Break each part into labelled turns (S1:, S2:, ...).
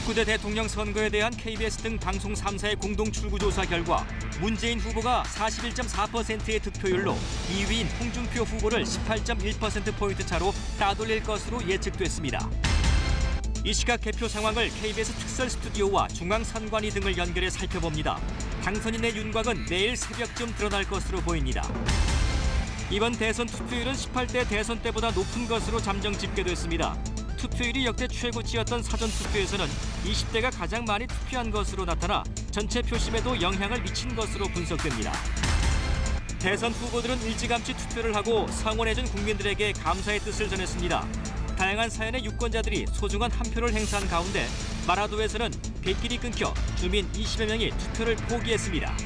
S1: 제19대 대통령 선거에 대한 KBS 등 방송 3사의 공동 출구조사 결과 문재인 후보가 41.4%의 득표율로 2위인 홍준표 후보를 18.1%포인트 차로 따돌릴 것으로 예측됐습니다. 이 시각 개표 상황을 KBS 특설 스튜디오와 중앙선관위 등을 연결해 살펴봅니다. 당선인의 윤곽은 내일 새벽쯤 드러날 것으로 보입니다. 이번 대선 투표율은 18대 대선 때보다 높은 것으로 잠정 집계됐습니다. 투표율이 역대 최고치였던 사전투표에서는 20대가 가장 많이 투표한 것으로 나타나 전체 표심에도 영향을 미친 것으로 분석됩니다. 대선 후보들은 일찌감치 투표를 하고 성원해준 국민들에게 감사의 뜻을 전했습니다. 다양한 사연의 유권자들이 소중한 한 표를 행사한 가운데 마라도에서는 빗길이 끊겨 주민 20여 명이 투표를 포기했습니다.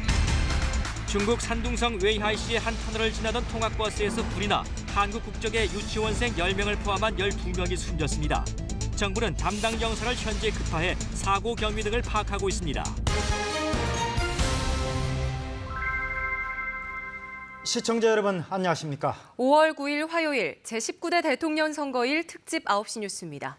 S1: 중국 산둥성 웨이하이시의 한 터널을 지나던 통학버스에서 불이 나 한국 국적의 유치원생 10명을 포함한 12명이 숨졌습니다. 정부는 담당 경사를 현재 급파해 사고 경위 등을 파악하고 있습니다.
S2: 시청자 여러분 안녕하십니까?
S3: 5월 9일 화요일 제19대 대통령 선거일 특집 9시 뉴스입니다.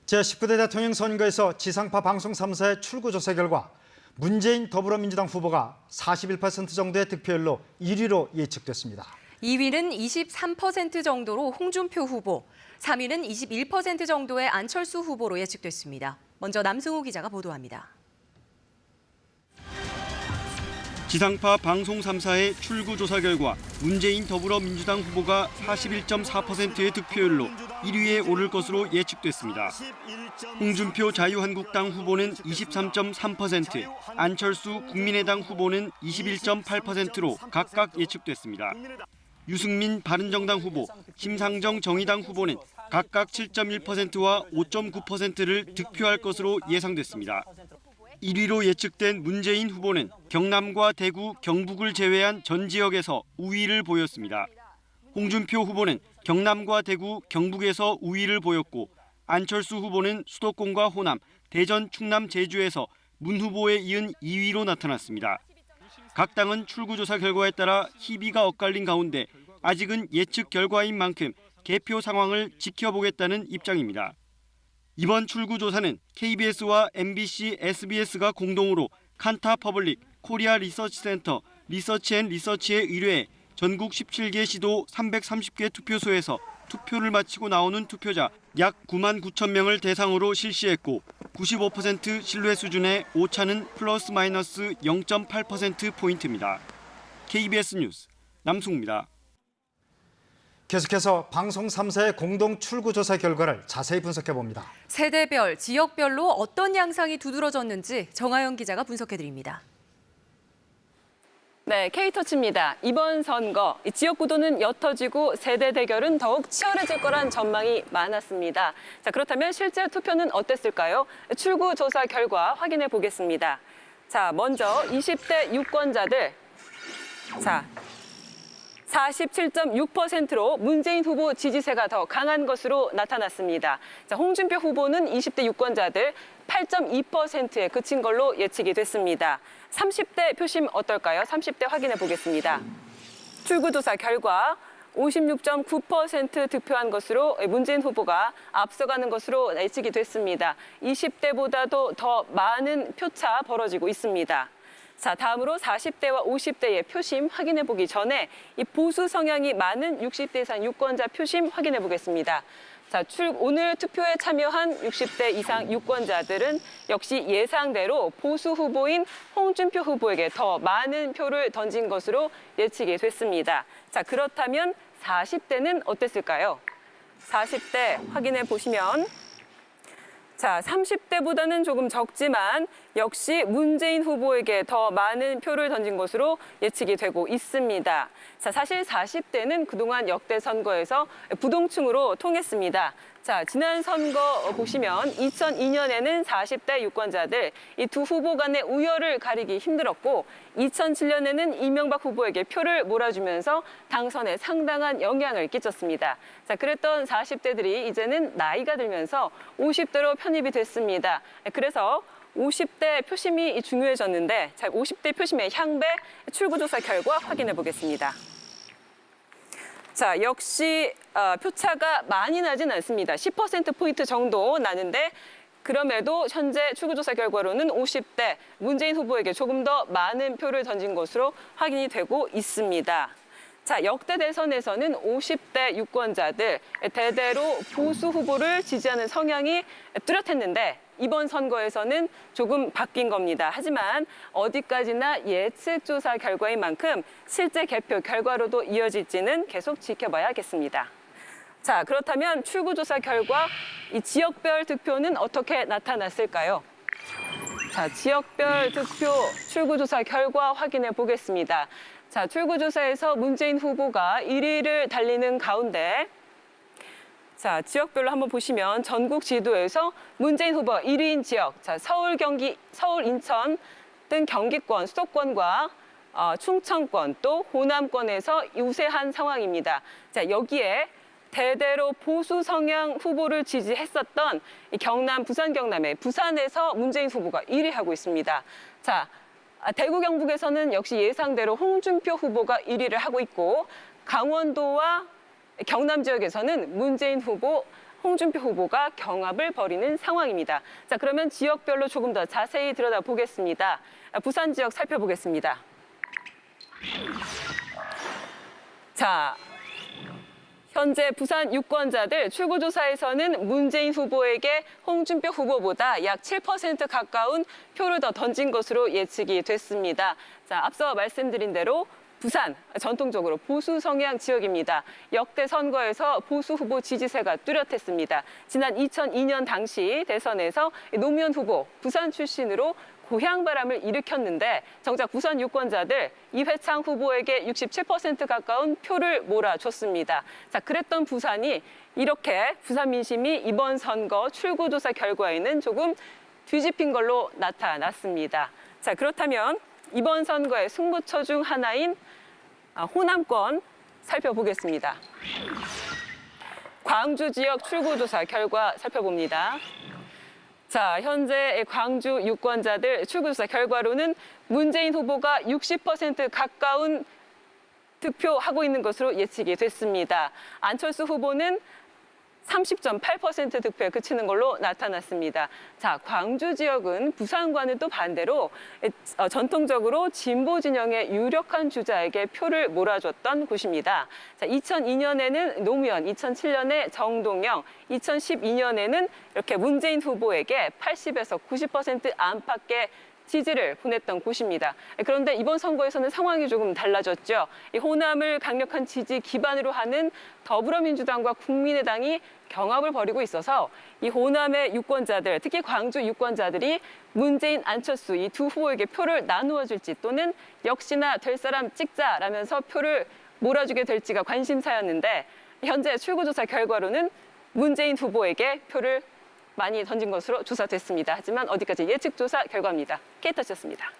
S2: 제19대 대통령 선거에서 지상파 방송 3사의 출구조사 결과 문재인 더불어민주당 후보가 41% 정도의 득표율로 1위로 예측됐습니다.
S3: 2위는 23% 정도로 홍준표 후보, 3위는 21% 정도의 안철수 후보로 예측됐습니다. 먼저 남승우 기자가 보도합니다.
S4: 지상파 방송 3사의 출구조사 결과 문재인 더불어민주당 후보가 41.4%의 득표율로 1위에 오를 것으로 예측됐습니다. 홍준표 자유한국당 후보는 23.3%, 안철수 국민의당 후보는 21.8%로 각각 예측됐습니다. 유승민 바른정당 후보, 심상정 정의당 후보는 각각 7.1%와 5.9%를 득표할 것으로 예상됐습니다. 1위로 예측된 문재인 후보는 경남과 대구, 경북을 제외한 전 지역에서 우위를 보였습니다. 홍준표 후보는 경남과 대구, 경북에서 우위를 보였고 안철수 후보는 수도권과 호남, 대전, 충남, 제주에서 문 후보에 이은 2위로 나타났습니다. 각 당은 출구조사 결과에 따라 희비가 엇갈린 가운데 아직은 예측 결과인 만큼 개표 상황을 지켜보겠다는 입장입니다. 이번 출구조사는 KBS와 MBC, SBS가 공동으로 칸타 퍼블릭, 코리아 리서치 센터, 리서치앤리서치에 의뢰해 전국 17개 시도 330개 투표소에서 투표를 마치고 나오는 투표자 약 9만 9천 명을 대상으로 실시했고 95% 신뢰 수준의 오차는 플러스 마이너스 0.8%포인트입니다. KBS 뉴스 남승우입니다.
S2: 계속해서 방송 3사의 공동 출구조사 결과를 자세히 분석해봅니다.
S3: 세대별, 지역별로 어떤 양상이 두드러졌는지 정하영 기자가 분석해드립니다.
S5: 네, K터치입니다. 이번 선거 지역구도는 옅어지고 세대 대결은 더욱 치열해질 거란 전망이 많았습니다. 자, 그렇다면 실제 투표는 어땠을까요? 출구조사 결과 확인해 보겠습니다. 자, 먼저 20대 유권자들. 자, 47.6%로 문재인 후보 지지세가 더 강한 것으로 나타났습니다. 자, 홍준표 후보는 20대 유권자들 8.2%에 그친 걸로 예측이 됐습니다. 30대 표심 어떨까요? 30대 확인해 보겠습니다. 출구조사 결과 56.9% 득표한 것으로 문재인 후보가 앞서가는 것으로 예측이 됐습니다. 20대보다도 더 많은 표차 벌어지고 있습니다. 자, 다음으로 40대와 50대의 표심 확인해 보기 전에 이 보수 성향이 많은 60대 이상 유권자 표심 확인해 보겠습니다. 자, 오늘 투표에 참여한 60대 이상 유권자들은 역시 예상대로 보수 후보인 홍준표 후보에게 더 많은 표를 던진 것으로 예측이 됐습니다. 자, 그렇다면 40대는 어땠을까요? 40대 확인해 보시면 자, 30대보다는 조금 적지만 역시 문재인 후보에게 더 많은 표를 던진 것으로 예측이 되고 있습니다. 자, 사실 40대는 그동안 역대 선거에서 부동층으로 통했습니다. 자, 지난 선거 보시면 2002년에는 40대 유권자들 이 두 후보 간의 우열을 가리기 힘들었고 2007년에는 이명박 후보에게 표를 몰아주면서 당선에 상당한 영향을 끼쳤습니다. 자, 그랬던 40대들이 이제는 나이가 들면서 50대로 편입이 됐습니다. 그래서 50대 표심이 중요해졌는데 자, 50대 표심의 향배 출구조사 결과 확인해 보겠습니다. 자, 역시 표차가 많이 나진 않습니다. 10%포인트 정도 나는데 그럼에도 현재 출구조사 결과로는 50대 문재인 후보에게 조금 더 많은 표를 던진 것으로 확인이 되고 있습니다. 자, 역대 대선에서는 50대 유권자들 대대로 보수 후보를 지지하는 성향이 뚜렷했는데 이번 선거에서는 조금 바뀐 겁니다. 하지만 어디까지나 예측 조사 결과인 만큼 실제 개표 결과로도 이어질지는 계속 지켜봐야겠습니다. 자, 그렇다면 출구조사 결과 이 지역별 득표는 어떻게 나타났을까요? 자, 지역별 득표 출구조사 결과 확인해 보겠습니다. 자, 출구조사에서 문재인 후보가 1위를 달리는 가운데 자, 지역별로 한번 보시면 전국 지도에서 문재인 후보가 1위인 지역, 자, 서울, 경기, 서울, 인천 등 경기권, 수도권과 충청권 또 호남권에서 유세한 상황입니다. 자, 여기에 대대로 보수 성향 후보를 지지했었던 이 경남, 부산 경남에 부산에서 문재인 후보가 1위하고 있습니다. 자, 대구 경북에서는 역시 예상대로 홍준표 후보가 1위를 하고 있고 강원도와 경남 지역에서는 문재인 후보, 홍준표 후보가 경합을 벌이는 상황입니다. 자, 그러면 지역별로 조금 더 자세히 들여다보겠습니다. 부산 지역 살펴보겠습니다. 자, 현재 부산 유권자들 출구조사에서는 문재인 후보에게 홍준표 후보보다 약 7% 가까운 표를 더 던진 것으로 예측이 됐습니다. 자, 앞서 말씀드린 대로 부산, 전통적으로 보수 성향 지역입니다. 역대 선거에서 보수 후보 지지세가 뚜렷했습니다. 지난 2002년 당시 대선에서 노무현 후보, 부산 출신으로 고향 바람을 일으켰는데 정작 부산 유권자들 이회창 후보에게 67% 가까운 표를 몰아줬습니다. 자, 그랬던 부산이 이렇게 부산 민심이 이번 선거 출구조사 결과에는 조금 뒤집힌 걸로 나타났습니다. 자, 그렇다면 이번 선거의 승부처 중 하나인 호남권 살펴보겠습니다. 광주 지역 출구조사 결과 살펴봅니다. 자, 현재 광주 유권자들 출구조사 결과로는 문재인 후보가 60% 가까운 득표하고 있는 것으로 예측이 됐습니다. 안철수 후보는 30.8% 득표에 그치는 걸로 나타났습니다. 자, 광주 지역은 부산과는 또 반대로 전통적으로 진보 진영의 유력한 주자에게 표를 몰아줬던 곳입니다. 자, 2002년에는 노무현, 2007년에 정동영, 2012년에는 이렇게 문재인 후보에게 80에서 90% 안팎의 지지를 보냈던 곳입니다. 그런데 이번 선거에서는 상황이 조금 달라졌죠. 이 호남을 강력한 지지 기반으로 하는 더불어민주당과 국민의당이 경합을 벌이고 있어서 이 호남의 유권자들, 특히 광주 유권자들이 문재인, 안철수 이 두 후보에게 표를 나누어 줄지 또는 역시나 될 사람 찍자라면서 표를 몰아주게 될지가 관심사였는데 현재 출구조사 결과로는 문재인 후보에게 표를 많이 던진 것으로 조사됐습니다. 하지만 어디까지 예측조사 결과입니다. K터치였습니다.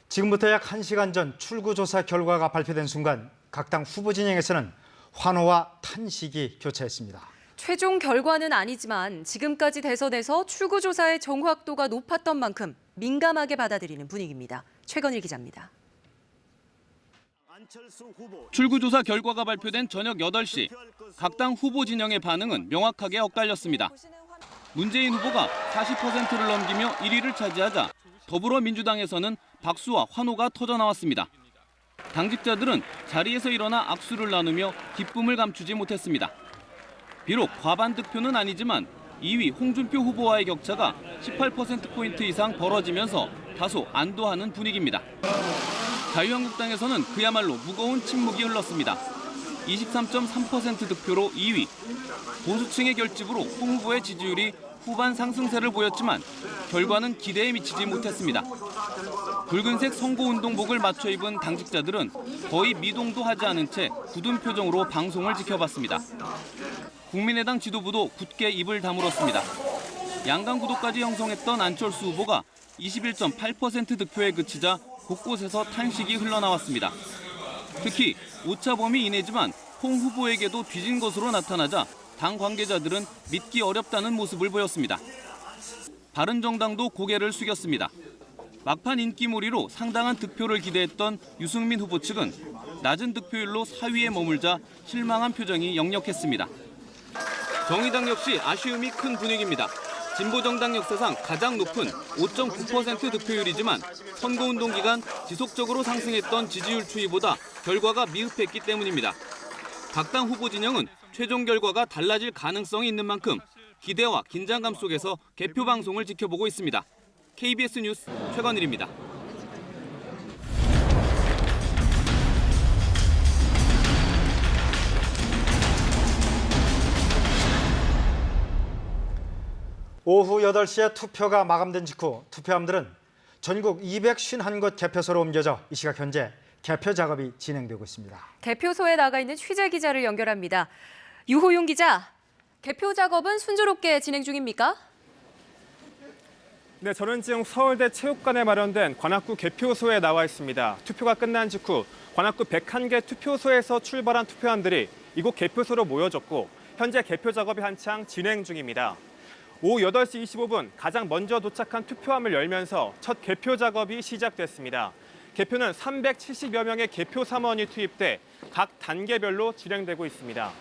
S2: 지금부터 약 1시간 전 출구조사 결과가 발표된 순간 각 당 후보 진영에서는 환호와 탄식이 교차했습니다.
S3: 최종 결과는 아니지만 지금까지 대선에서 출구조사의 정확도가 높았던 만큼 민감하게 받아들이는 분위기입니다. 최건일 기자입니다.
S6: 출구조사 결과가 발표된 저녁 8시, 각 당 후보 진영의 반응은 명확하게 엇갈렸습니다. 문재인 후보가 40%를 넘기며 1위를 차지하자 더불어민주당에서는 박수와 환호가 터져나왔습니다. 당직자들은 자리에서 일어나 악수를 나누며 기쁨을 감추지 못했습니다. 비록 과반 득표는 아니지만 2위 홍준표 후보와의 격차가 18%포인트 이상 벌어지면서 다소 안도하는 분위기입니다. 자유한국당에서는 그야말로 무거운 침묵이 흘렀습니다. 23.3% 득표로 2위. 보수층의 결집으로 홍 후보의 지지율이 후반 상승세를 보였지만 결과는 기대에 미치지 못했습니다. 붉은색 선거운동복을 맞춰 입은 당직자들은 거의 미동도 하지 않은 채 굳은 표정으로 방송을 지켜봤습니다. 국민의당 지도부도 굳게 입을 다물었습니다. 양강 구도까지 형성했던 안철수 후보가 21.8% 득표에 그치자 곳곳에서 탄식이 흘러나왔습니다. 특히 오차범위 이내지만 홍 후보에게도 뒤진 것으로 나타나자 당 관계자들은 믿기 어렵다는 모습을 보였습니다. 바른정당도 고개를 숙였습니다. 막판 인기몰이로 상당한 득표를 기대했던 유승민 후보 측은 낮은 득표율로 4위에 머물자 실망한 표정이 역력했습니다. 정의당 역시 아쉬움이 큰 분위기입니다. 진보정당 역사상 가장 높은 5.9% 득표율이지만 선거운동 기간 지속적으로 상승했던 지지율 추이보다 결과가 미흡했기 때문입니다. 각 당 후보 진영은 최종 결과가 달라질 가능성이 있는 만큼 기대와 긴장감 속에서 개표 방송을 지켜보고 있습니다. KBS 뉴스 최건일입니다.
S2: 오후 8시에 투표가 마감된 직후 투표함들은 전국 251곳 개표소로 옮겨져 이 시각 현재 개표 작업이 진행되고 있습니다.
S3: 개표소에 나가 있는 취재 기자를 연결합니다. 유호용 기자, 개표 작업은 순조롭게 진행 중입니까?
S7: 네, 저는 지금 서울대 체육관에 마련된 관악구 개표소에 나와 있습니다. 투표가 끝난 직후 관악구 101개 투표소에서 출발한 투표함들이 이곳 개표소로 모여졌고 현재 개표 작업이 한창 진행 중입니다. 오후 8시 25분 가장 먼저 도착한 투표함을 열면서 첫 개표 작업이 시작됐습니다. 개표는 370여 명의 개표 사무원이 투입돼 각 단계별로 진행되고 있습니다.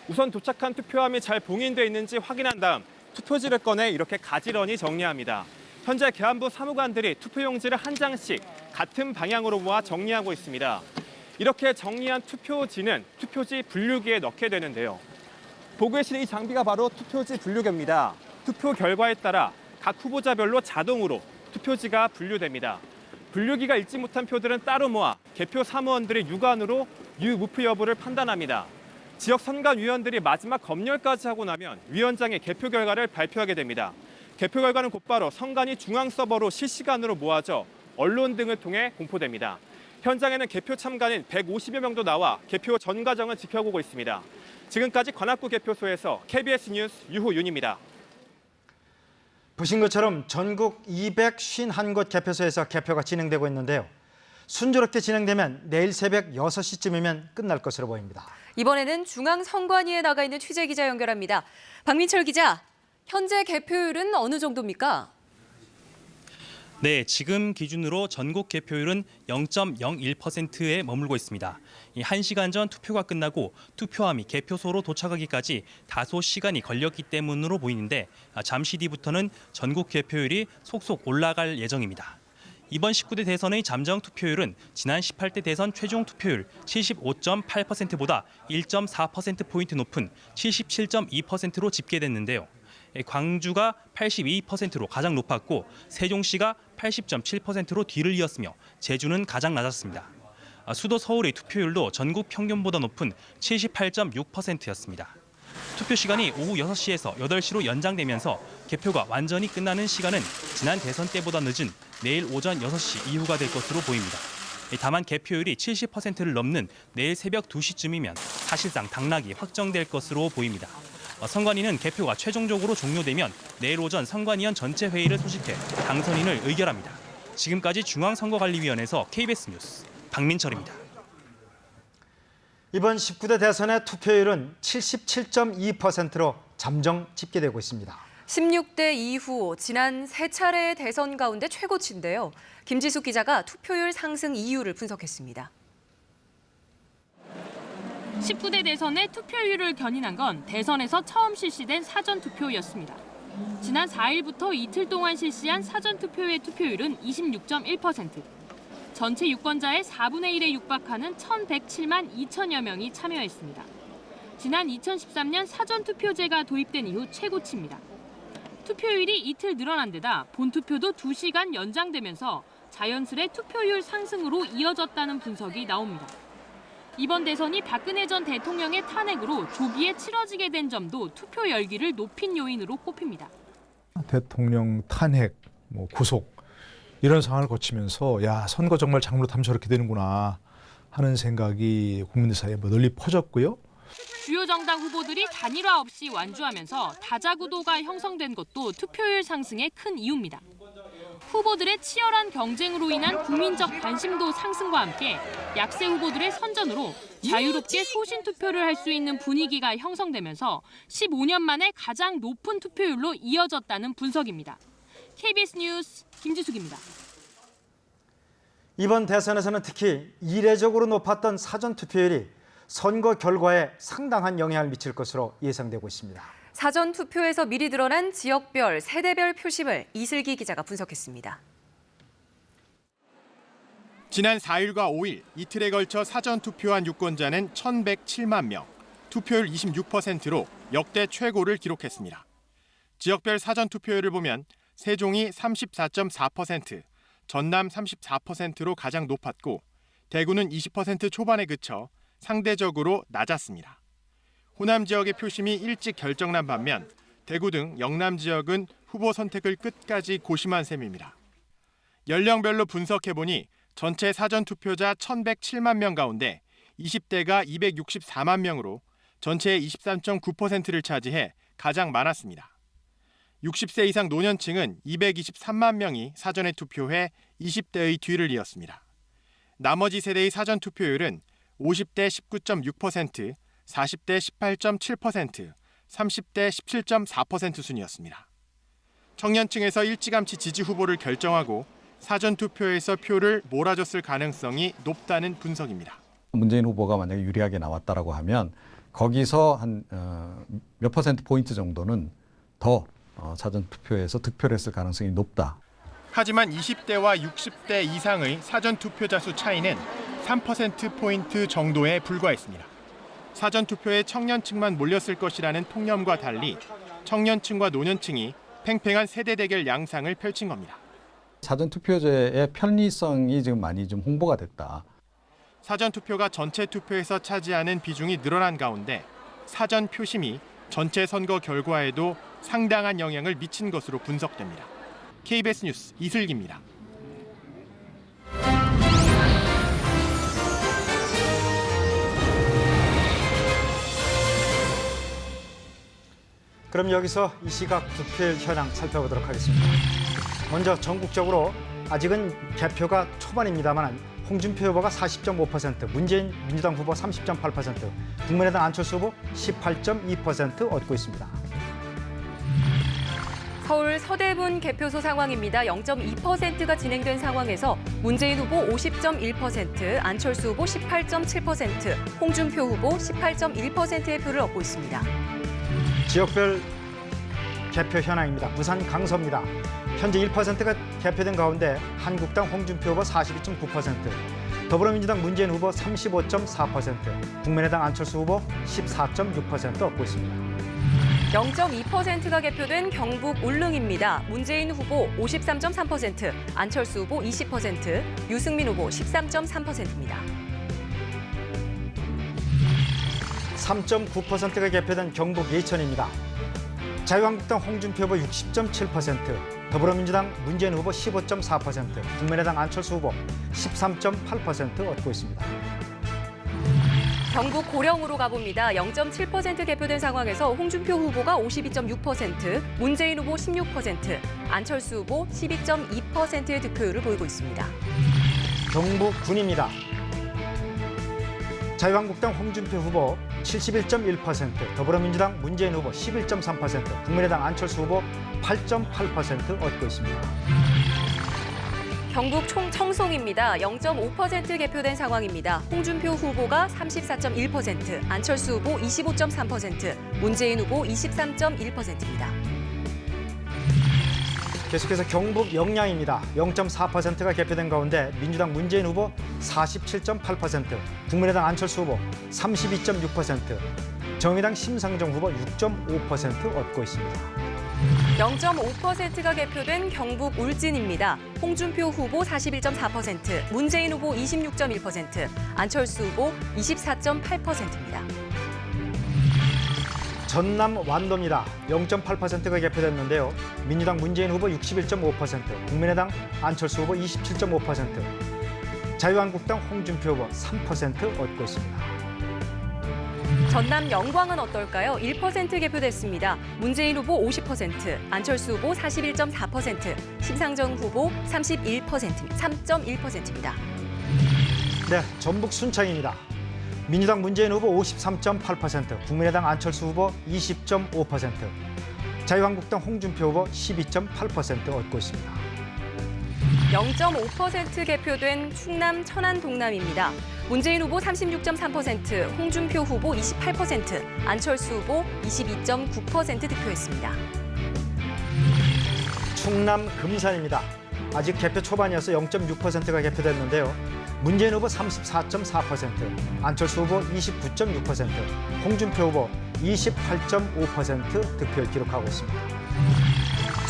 S7: 우선 도착한 투표함이 잘 봉인돼 있는지 확인한 다음 투표지를 꺼내 이렇게 가지런히 정리합니다. 현재 계안부 사무관들이 투표용지를 한 장씩 같은 방향으로 모아 정리하고 있습니다. 이렇게 정리한 투표지는 투표지 분류기에 넣게 되는데요. 보고 계신 이 장비가 바로 투표지 분류기입니다. 투표 결과에 따라 각 후보자별로 자동으로 투표지가 분류됩니다. 분류기가 읽지 못한 표들은 따로 모아 개표 사무원들이 육안으로 유무표 여부를 판단합니다. 지역 선관위원들이 마지막 검열까지 하고 나면 위원장이 개표 결과를 발표하게 됩니다. 개표 결과는 곧바로 선관위 중앙 서버로 실시간으로 모아져 언론 등을 통해 공포됩니다. 현장에는 개표 참관인 150여 명도 나와 개표 전 과정을 지켜보고 있습니다. 지금까지 관악구 개표소에서 KBS 뉴스 유호윤입니다.
S2: 보신 것처럼 전국 251곳 개표소에서 개표가 진행되고 있는데요. 순조롭게 진행되면 내일 새벽 6시쯤이면 끝날 것으로 보입니다.
S3: 이번에는 중앙선관위에 나가 있는 취재 기자 연결합니다. 박민철 기자, 현재 개표율은 어느 정도입니까?
S8: 네, 지금 기준으로 전국 개표율은 0.01%에 머물고 있습니다. 1시간 전 투표가 끝나고 투표함이 개표소로 도착하기까지 다소 시간이 걸렸기 때문으로 보이는데 잠시 뒤부터는 전국 개표율이 속속 올라갈 예정입니다. 이번 19대 대선의 잠정 투표율은 지난 18대 대선 최종 투표율 75.8%보다 1.4%포인트 높은 77.2%로 집계됐는데요. 광주가 82%로 가장 높았고 세종시가 80.7%로 뒤를 이었으며 제주는 가장 낮았습니다. 수도 서울의 투표율도 전국 평균보다 높은 78.6%였습니다. 투표 시간이 오후 6시에서 8시로 연장되면서 개표가 완전히 끝나는 시간은 지난 대선 때보다 늦은 내일 오전 6시 이후가 될 것으로 보입니다. 다만 개표율이 70%를 넘는 내일 새벽 2시쯤이면 사실상 당락이 확정될 것으로 보입니다. 선관위는 개표가 최종적으로 종료되면 내일 오전 선관위원 전체 회의를 소집해 당선인을 의결합니다. 지금까지 중앙선거관리위원회에서 KBS 뉴스 박민철입니다.
S2: 이번 19대 대선의 투표율은 77.2%로 잠정 집계되고 있습니다.
S3: 16대 이후 지난 세 차례의 대선 가운데 최고치인데요. 김지숙 기자가 투표율 상승 이유를 분석했습니다.
S9: 19대 대선의 투표율을 견인한 건 대선에서 처음 실시된 사전투표였습니다. 지난 4일부터 이틀 동안 실시한 사전투표의 투표율은 26.1%. 전체 유권자의 4분의 1에 육박하는 1,107만 2천여 명이 참여했습니다. 지난 2013년 사전투표제가 도입된 이후 최고치입니다. 투표율이 이틀 늘어난 데다 본투표도 2시간 연장되면서 자연스레 투표율 상승으로 이어졌다는 분석이 나옵니다. 이번 대선이 박근혜 전 대통령의 탄핵으로 조기에 치러지게 된 점도 투표 열기를 높인 요인으로 꼽힙니다.
S10: 대통령 탄핵, 구속 이런 상황을 거치면서 선거 정말 장르로 타면 저렇게 되는구나 하는 생각이 국민들 사이에 널리 퍼졌고요.
S9: 주요 정당 후보들이 단일화 없이 완주하면서 다자구도가 형성된 것도 투표율 상승의 큰 이유입니다. 후보들의 치열한 경쟁으로 인한 국민적 관심도 상승과 함께 약세 후보들의 선전으로 자유롭게 소신 투표를 할 수 있는 분위기가 형성되면서 15년 만에 가장 높은 투표율로 이어졌다는 분석입니다. KBS 뉴스 김지숙입니다.
S2: 이번 대선에서는 특히 이례적으로 높았던 사전 투표율이 선거 결과에 상당한 영향을 미칠 것으로 예상되고 있습니다.
S3: 사전 투표에서 미리 드러난 지역별, 세대별 표심을 이슬기 기자가 분석했습니다.
S11: 지난 4일과 5일 이틀에 걸쳐 사전 투표한 유권자는 1,107만 명, 투표율 26%로 역대 최고를 기록했습니다. 지역별 사전 투표율을 보면 세종이 34.4%, 전남 34%로 가장 높았고 대구는 20% 초반에 그쳐 상대적으로 낮았습니다. 호남 지역의 표심이 일찍 결정난 반면 대구 등 영남 지역은 후보 선택을 끝까지 고심한 셈입니다. 연령별로 분석해보니 전체 사전 투표자 1,107만 명 가운데 20대가 264만 명으로 전체의 23.9%를 차지해 가장 많았습니다. 60세 이상 노년층은 223만 명이 사전에 투표해 20대의 뒤를 이었습니다. 나머지 세대의 사전 투표율은 50대 19.6%, 40대 18.7%, 30대 17.4% 순이었습니다. 청년층에서 일찌감치 지지 후보를 결정하고 사전 투표에서 표를 몰아줬을 가능성이 높다는 분석입니다.
S12: 문재인 후보가 만약에 유리하게 나왔다라고 하면 거기서 한 몇 퍼센트 포인트 정도는 더 사전 투표에서 득표를 했을 가능성이 높다.
S11: 하지만 20대와 60대 이상의 사전 투표자 수 차이는 3%포인트 정도에 불과했습니다. 사전 투표에 청년층만 몰렸을 것이라는 통념과 달리 청년층과 노년층이 팽팽한 세대 대결 양상을 펼친 겁니다.
S12: 사전 투표제의 편리성이 지금 많이 좀 홍보가 됐다.
S11: 사전 투표가 전체 투표에서 차지하는 비중이 늘어난 가운데 사전 표심이 전체 선거 결과에도 상당한 영향을 미친 것으로 분석됩니다. KBS 뉴스 이슬기입니다.
S2: 그럼 여기서 이 시각 투표율 현황 살펴보도록 하겠습니다. 먼저 전국적으로 아직은 개표가 초반입니다만 홍준표 후보가 40.5%, 문재인 민주당 후보 30.8%, 국민의당 안철수 후보 18.2% 얻고 있습니다.
S3: 서울 서대문 개표소 상황입니다. 0.2%가 진행된 상황에서 문재인 후보 50.1%, 안철수 후보 18.7%, 홍준표 후보 18.1%의 표를 얻고 있습니다.
S2: 지역별 개표 현황입니다. 부산 강서입니다. 현재 1%가 개표된 가운데 한국당 홍준표 후보 42.9%, 더불어민주당 문재인 후보 35.4%, 국민의당 안철수 후보 14.6% 얻고 있습니다.
S3: 0.2%가 개표된 경북 울릉입니다. 문재인 후보 53.3%, 안철수 후보 20%, 유승민 후보 13.3%입니다.
S2: 3.9%가 개표된 경북 예천입니다. 자유한국당 홍준표 후보 60.7%, 더불어민주당 문재인 후보 15.4%, 국민의당 안철수 후보 13.8% 얻고 있습니다.
S3: 경북 고령으로 가봅니다. 0.7% 개표된 상황에서 홍준표 후보가 52.6%, 문재인 후보 16%, 안철수 후보 12.2%의 득표율을 보이고 있습니다.
S2: 경북 군입니다. 자유한국당 홍준표 후보 71.1%, 더불어민주당 문재인 후보 11.3%, 국민의당 안철수 후보 8.8% 얻고 있습니다.
S3: 경북 청송입니다. 0.5% 개표된 상황입니다. 홍준표 후보가 34.1%, 안철수 후보 25.3%, 문재인 후보 23.1%입니다.
S2: 계속해서 경북 영양입니다. 0.4%가 개표된 가운데 민주당 문재인 후보 47.8%, 국민의당 안철수 후보 32.6%, 정의당 심상정 후보 6.5% 얻고 있습니다.
S3: 0.5%가 개표된 경북 울진입니다. 홍준표 후보 41.4%, 문재인 후보 26.1%, 안철수 후보 24.8%입니다.
S2: 전남 완도입니다. 0.8%가 개표됐는데요. 민주당 문재인 후보 61.5%, 국민의당 안철수 후보 27.5%, 자유한국당 홍준표 후보 3% 얻고 있습니다.
S3: 전남 영광은 어떨까요? 1% 개표됐습니다. 문재인 후보 50%, 안철수 후보 41.4%, 심상정 후보 3.1%입니다.
S2: 네, 전북 순창입니다. 민주당 문재인 후보 53.8%, 국민의당 안철수 후보 20.5%, 자유한국당 홍준표 후보 12.8% 얻고 있습니다.
S3: 0.5% 개표된 충남 천안 동남입니다. 문재인 후보 36.3%, 홍준표 후보 28%, 안철수 후보 22.9% 득표했습니다.
S2: 충남 금산입니다. 아직 개표 초반이어서 0.6%가 개표됐는데요. 문재인 후보 34.4%, 안철수 후보 29.6%, 홍준표 후보 28.5% 득표를 기록하고 있습니다.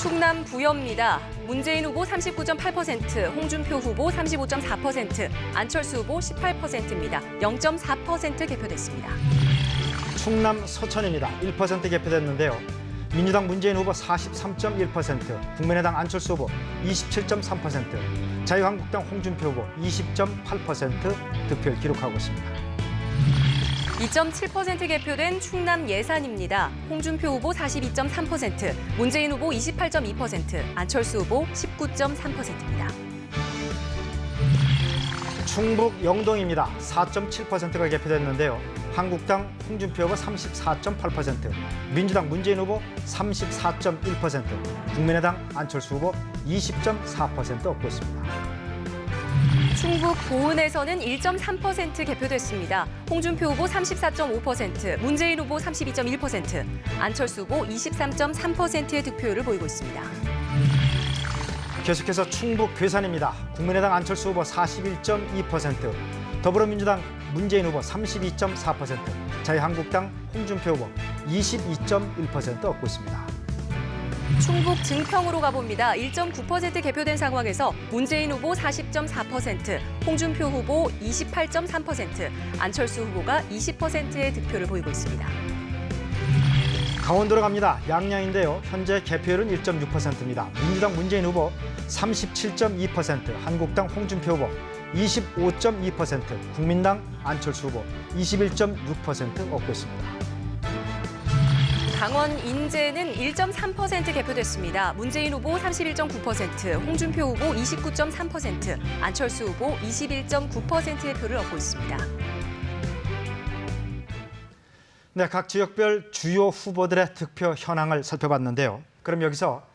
S3: 충남 부여입니다. 문재인 후보 39.8%, 홍준표 후보 35.4%, 안철수 후보 18%입니다. 0.4% 개표됐습니다.
S2: 충남 서천입니다. 1% 개표됐는데요. 민주당 문재인 후보 43.1%, 국민의당 안철수 후보 27.3%, 자유한국당 홍준표 후보 20.8% 득표를 기록하고 있습니다.
S3: 2.7% 개표된 충남 예산입니다. 홍준표 후보 42.3%, 문재인 후보 28.2%, 안철수 후보 19.3%입니다.
S2: 충북 영동입니다. 4.7%가 개표됐는데요. 한국당 홍준표 후보 34.8%, 민주당 문재인 후보 34.1%, 국민의당 안철수 후보 20.4% 얻고 있습니다.
S3: 충북 보은에서는 1.3% 개표됐습니다. 홍준표 후보 34.5%, 문재인 후보 32.1%, 안철수 후보 23.3%의 득표율을 보이고 있습니다.
S2: 계속해서 충북 괴산입니다. 국민의당 안철수 후보 41.2%, 더불어민주당 문재인 후보 32.4%, 자유한국당 홍준표 후보 22.1% 얻고 있습니다.
S3: 충북 증평으로 가봅니다. 1.9% 개표된 상황에서 문재인 후보 40.4%, 홍준표 후보 28.3%, 안철수 후보가 20%의 득표를 보이고 있습니다.
S2: 강원도로 갑니다. 양양인데요. 현재 개표율은 1.6%입니다. 민주당 문재인 후보 37.2%, 한국당 홍준표 후보 25.2%, 국민당 안철수 후보 21.6% 얻고 있습니다.
S3: 강원 인제는 1.3% 개표됐습니다. 문재인 후보 31.9%, 홍준표 후보 29.3%, 안철수 후보 21.9%의 표를 얻고 있습니다.
S2: 네, 각 지역별 주요 후보들의 득표 현황을 살펴봤는데요. 그럼 여기서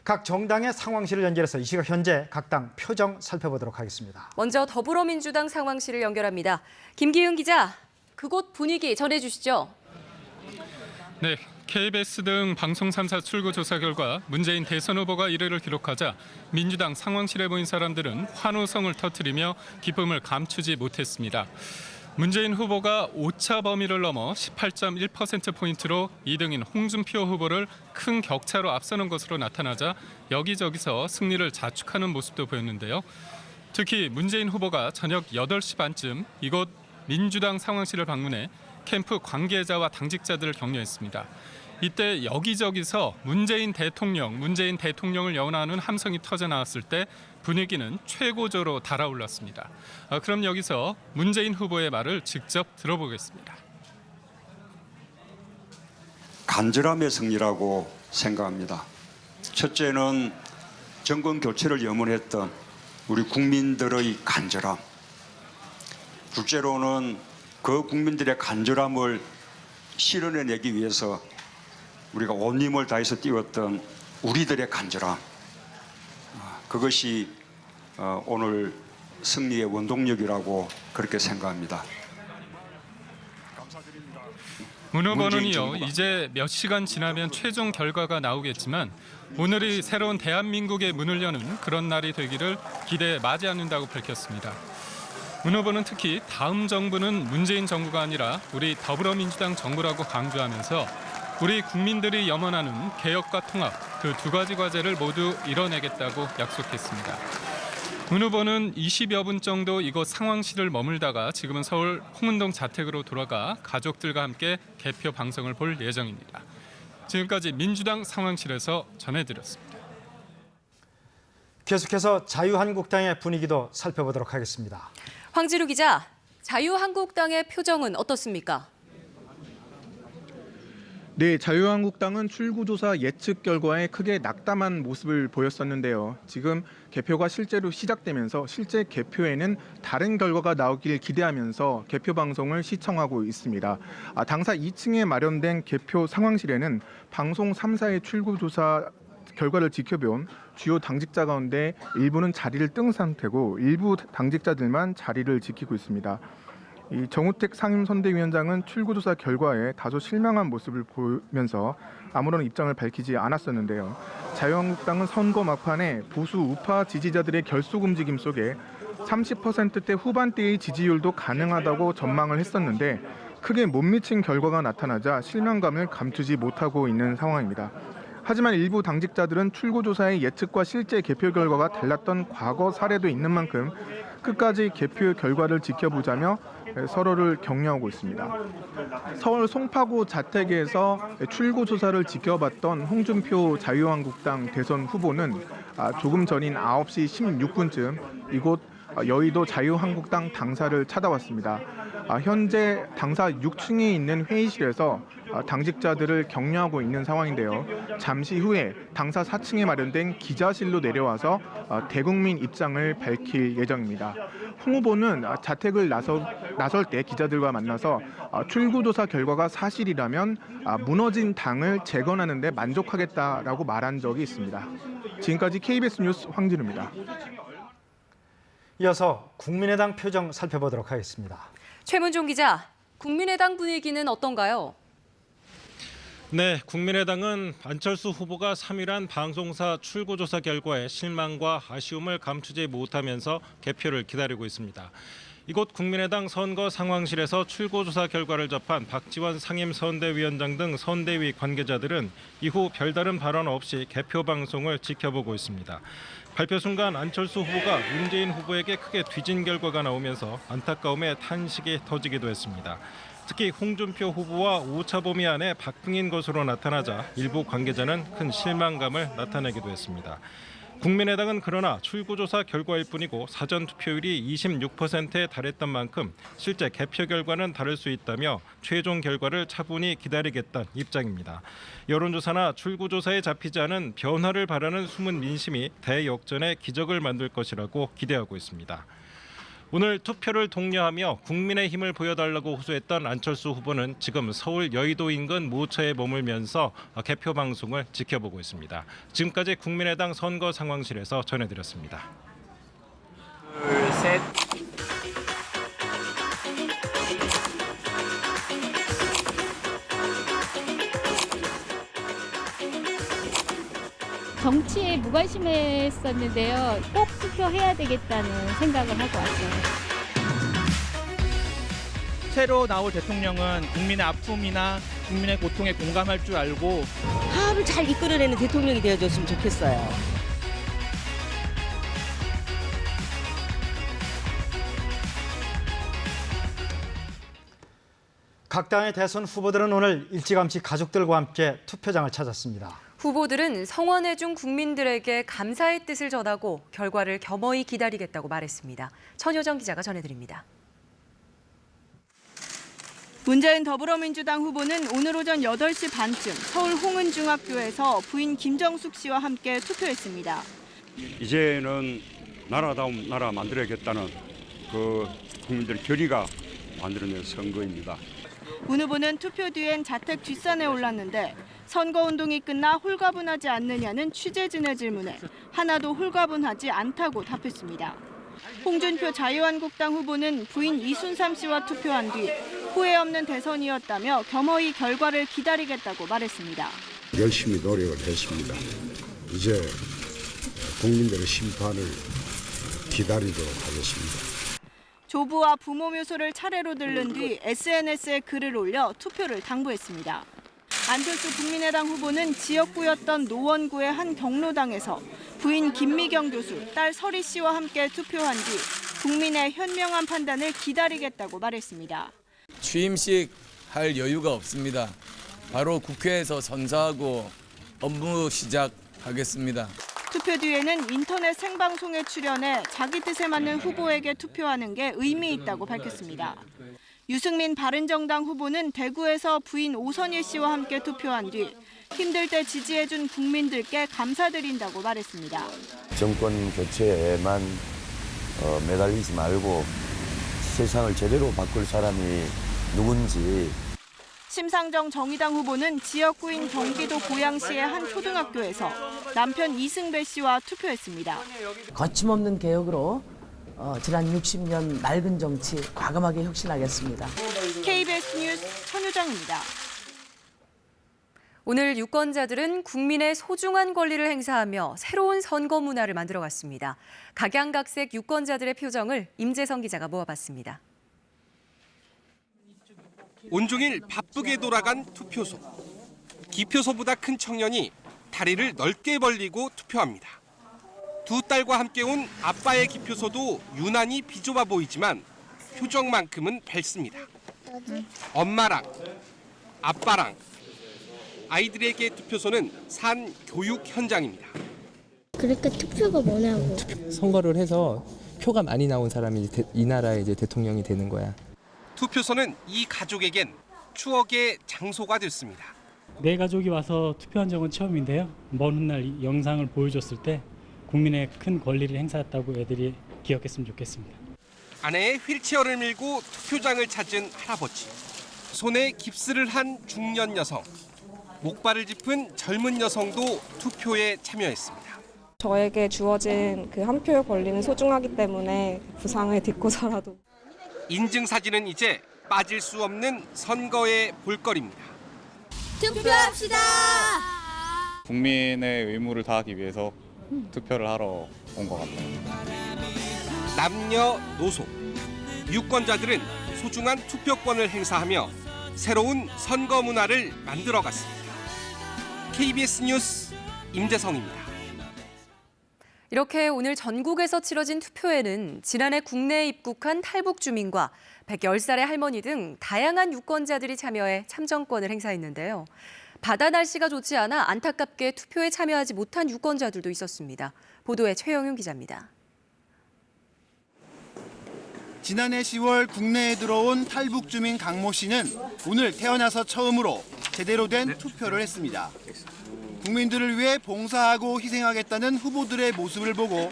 S2: 각 정당의 상황실을 연결해서 이 시각 현재 각 당 표정 살펴보도록 하겠습니다.
S3: 먼저 더불어민주당 상황실을 연결합니다. 김기은 기자, 그곳 분위기 전해주시죠.
S13: 네, KBS 등 방송 3사 출구조사 결과 문재인 대선 후보가 1위를 기록하자 민주당 상황실에 모인 사람들은 환호성을 터뜨리며 기쁨을 감추지 못했습니다. 문재인 후보가 오차 범위를 넘어 18.1%포인트로 2등인 홍준표 후보를 큰 격차로 앞서는 것으로 나타나자 여기저기서 승리를 자축하는 모습도 보였는데요. 특히 문재인 후보가 저녁 8시 반쯤 이곳 민주당 상황실을 방문해 캠프 관계자와 당직자들을 격려했습니다. 이때 여기저기서 문재인 대통령을 연호하는 함성이 터져 나왔을 때 분위기는 최고조로 달아올랐습니다. 그럼 여기서 문재인 후보의 말을 직접 들어보겠습니다.
S14: 간절함의 승리라고 생각합니다. 첫째는 정권 교체를 염원했던 우리 국민들의 간절함. 둘째로는 그 국민들의 간절함을 실현해내기 위해서 우리가 온 힘을 다해서 뛰었던 우리들의 간절함. 그것이 오늘 승리의 원동력이라고 그렇게 생각합니다.
S13: 문 후보는요, 이제 몇 시간 지나면 최종 결과가 나오겠지만 오늘이 새로운 대한민국의 문을 여는 그런 날이 되기를 기대에 맞이하는다고 밝혔습니다. 문 후보는 특히 다음 정부는 문재인 정부가 아니라 우리 더불어민주당 정부라고 강조하면서 우리 국민들이 염원하는 개혁과 통합, 그 두 가지 과제를 모두 이뤄내겠다고 약속했습니다. 문 후보는 20여 분 정도 이곳 상황실을 머물다가 지금은 서울 홍은동 자택으로 돌아가 가족들과 함께 개표 방송을 볼 예정입니다. 지금까지 민주당 상황실에서 전해드렸습니다.
S2: 계속해서 자유한국당의 분위기도 살펴보도록 하겠습니다.
S3: 황지루 기자, 자유한국당의 표정은 어떻습니까?
S15: 네, 자유한국당은 출구조사 예측 결과에 크게 낙담한 모습을 보였었는데요. 지금 개표가 실제로 시작되면서 실제 개표에는 다른 결과가 나오길 기대하면서 개표 방송을 시청하고 있습니다. 당사 2층에 마련된 개표 상황실에는 방송 3사의 출구조사 결과를 지켜본 주요 당직자 가운데 일부는 자리를 뜬 상태고 일부 당직자들만 자리를 지키고 있습니다. 이 정우택 상임선대위원장은 출구조사 결과에 다소 실망한 모습을 보이면서 아무런 입장을 밝히지 않았었는데요. 자유한국당은 선거 막판에 보수 우파 지지자들의 결속 움직임 속에 30%대 후반대의 지지율도 가능하다고 전망을 했었는데 크게 못 미친 결과가 나타나자 실망감을 감추지 못하고 있는 상황입니다. 하지만 일부 당직자들은 출구조사의 예측과 실제 개표 결과가 달랐던 과거 사례도 있는 만큼 끝까지 개표 결과를 지켜보자며 서로를 격려하고 있습니다. 서울 송파구 자택에서 출구조사를 지켜봤던 홍준표 자유한국당 대선 후보는 조금 전인 9시 16분쯤 이곳 여의도 자유한국당 당사를 찾아왔습니다. 현재 당사 6층에 있는 회의실에서 당직자들을 격려하고 있는 상황인데요. 잠시 후에 당사 4층에 마련된 기자실로 내려와서 대국민 입장을 밝힐 예정입니다. 홍 후보는 자택을 나설 때 기자들과 만나서 출구조사 결과가 사실이라면 무너진 당을 재건하는 데 만족하겠다라고 말한 적이 있습니다. 지금까지 KBS 뉴스 황진우입니다.
S2: 이어서 국민의당 표정 살펴보도록 하겠습니다.
S3: 최문종 기자, 국민의당 분위기는 어떤가요?
S16: 네, 국민의당은 안철수 후보가 3일한 방송사 출구조사 결과에 실망과 아쉬움을 감추지 못하면서 개표를 기다리고 있습니다. 이곳 국민의당 선거 상황실에서 출구조사 결과를 접한 박지원 상임선대위원장 등 선대위 관계자들은 이후 별다른 발언 없이 개표 방송을 지켜보고 있습니다. 발표 순간 안철수 후보가 문재인 후보에게 크게 뒤진 결과가 나오면서 안타까움에 탄식이 터지기도 했습니다. 특히 홍준표 후보와 오차범위 안에 박빙인 것으로 나타나자 일부 관계자는 큰 실망감을 나타내기도 했습니다. 국민의당은 그러나 출구조사 결과일 뿐이고 사전 투표율이 26%에 달했던 만큼 실제 개표 결과는 다를 수 있다며 최종 결과를 차분히 기다리겠다는 입장입니다. 여론조사나 출구조사에 잡히지 않은 변화를 바라는 숨은 민심이 대역전의 기적을 만들 것이라고 기대하고 있습니다. 오늘 투표를 독려하며 국민의힘을 보여달라고 호소했던 안철수 후보는 지금 서울 여의도 인근 모처에 머물면서 개표 방송을 지켜보고 있습니다. 지금까지 국민의당 선거 상황실에서 전해드렸습니다.
S17: 둘, 셋.
S18: 정치에 무관심했었는데요. 꼭 투표해야 되겠다는 생각을 하고 왔어요.
S19: 새로 나올 대통령은 국민의 아픔이나 국민의 고통에 공감할 줄 알고
S20: 화합을 잘 이끌어내는 대통령이 되어줬으면 좋겠어요.
S2: 각 당의 대선 후보들은 오늘 일찌감치 가족들과 함께 투표장을 찾았습니다.
S3: 후보들은 성원해준 국민들에게 감사의 뜻을 전하고 결과를 겸허히 기다리겠다고 말했습니다. 천효정 기자가 전해드립니다.
S21: 문재인 더불어민주당 후보는 오늘 오전 8시 반쯤 서울 홍은중학교에서 부인 김정숙 씨와 함께 투표했습니다.
S22: 이제는 나라다움 나라 만들어야겠다는 그 국민들의 결의가 만들어낸 선거입니다.
S21: 문 후보는 투표 뒤엔 자택 뒷산에 올랐는데 선거운동이 끝나 홀가분하지 않느냐는 취재진의 질문에 하나도 홀가분하지 않다고 답했습니다. 홍준표 자유한국당 후보는 부인 이순삼 씨와 투표한 뒤 후회 없는 대선이었다며 겸허히 결과를 기다리겠다고 말했습니다.
S23: 열심히 노력을 했습니다. 이제 국민들의 심판을 기다리도록 하겠습니다.
S21: 조부와 부모 묘소를 차례로 들른 뒤 SNS에 글을 올려 투표를 당부했습니다. 안철수 국민의당 후보는 지역구였던 노원구의 한 경로당에서 부인 김미경 교수, 딸 설희 씨와 함께 투표한 뒤 국민의 현명한 판단을 기다리겠다고 말했습니다.
S24: 취임식 할 여유가 없습니다. 바로 국회에서 선사하고 업무 시작하겠습니다.
S21: 투표 뒤에는 인터넷 생방송에 출연해 자기 뜻에 맞는 후보에게 투표하는 게 의미 있다고 밝혔습니다. 유승민 바른정당 후보는 대구에서 부인 오선희 씨와 함께 투표한 뒤 힘들 때 지지해준 국민들께 감사드린다고 말했습니다.
S25: 정권 교체에만 매달리지 말고 세상을 제대로 바꿀 사람이 누군지.
S21: 심상정 정의당 후보는 지역구인 경기도 고양시의 한 초등학교에서 남편 이승배 씨와 투표했습니다.
S1: 거침없는 개혁으로 지난 60년 낡은 정치 과감하게 혁신하겠습니다.
S21: KBS 뉴스 천유정입니다.
S3: 오늘 유권자들은 국민의 소중한 권리를 행사하며 새로운 선거 문화를 만들어갔습니다. 각양각색 유권자들의 표정을 임재성 기자가 모아봤습니다.
S4: 온종일 바쁘게 돌아간 투표소. 기표소보다 큰 청년이 다리를 넓게 벌리고 투표합니다. 두 딸과 함께 온 아빠의 기표소도 유난히 비좁아 보이지만 표정만큼은 밝습니다. 엄마랑 아빠랑 아이들에게 투표소는 산 교육 현장입니다.
S5: 그러니까 투표가 뭐냐고.
S6: 선거를 해서 표가 많이 나온 사람이 이 나라의 이제 대통령이 되는 거야.
S4: 투표소는 이 가족에겐 추억의 장소가 됐습니다.
S7: 내 가족이 와서 투표한 적은 처음인데요. 먼 훗날 영상을 보여줬을 때 국민의 큰 권리를 행사했다고 애들이 기억했으면 좋겠습니다.
S4: 아내의 휠체어를 밀고 투표장을 찾은 할아버지. 손에 깁스를 한 중년 여성. 목발을 짚은 젊은 여성도 투표에 참여했습니다.
S26: 저에게 주어진 그 한 표의 권리는 소중하기 때문에 부상을 딛고서라도.
S4: 인증사진은 이제 빠질 수 없는 선거의 볼거리입니다.
S5: 투표합시다.
S27: 국민의 의무를 다하기 위해서 투표를 하러 온 것 같아요.
S4: 남녀노소, 유권자들은 소중한 투표권을 행사하며 새로운 선거 문화를 만들어갔습니다. KBS 뉴스 임재성입니다.
S3: 이렇게 오늘 전국에서 치러진 투표에는 지난해 국내에 입국한 탈북 주민과 110살의 할머니 등 다양한 유권자들이 참여해 참정권을 행사했는데요. 바다 날씨가 좋지 않아 안타깝게 투표에 참여하지 못한 유권자들도 있었습니다. 보도에 최영윤 기자입니다.
S28: 지난해 10월 국내에 들어온 탈북 주민 강모 씨는 오늘 태어나서 처음으로 제대로 된 투표를 했습니다. 국민들을 위해 봉사하고 희생하겠다는 후보들의 모습을 보고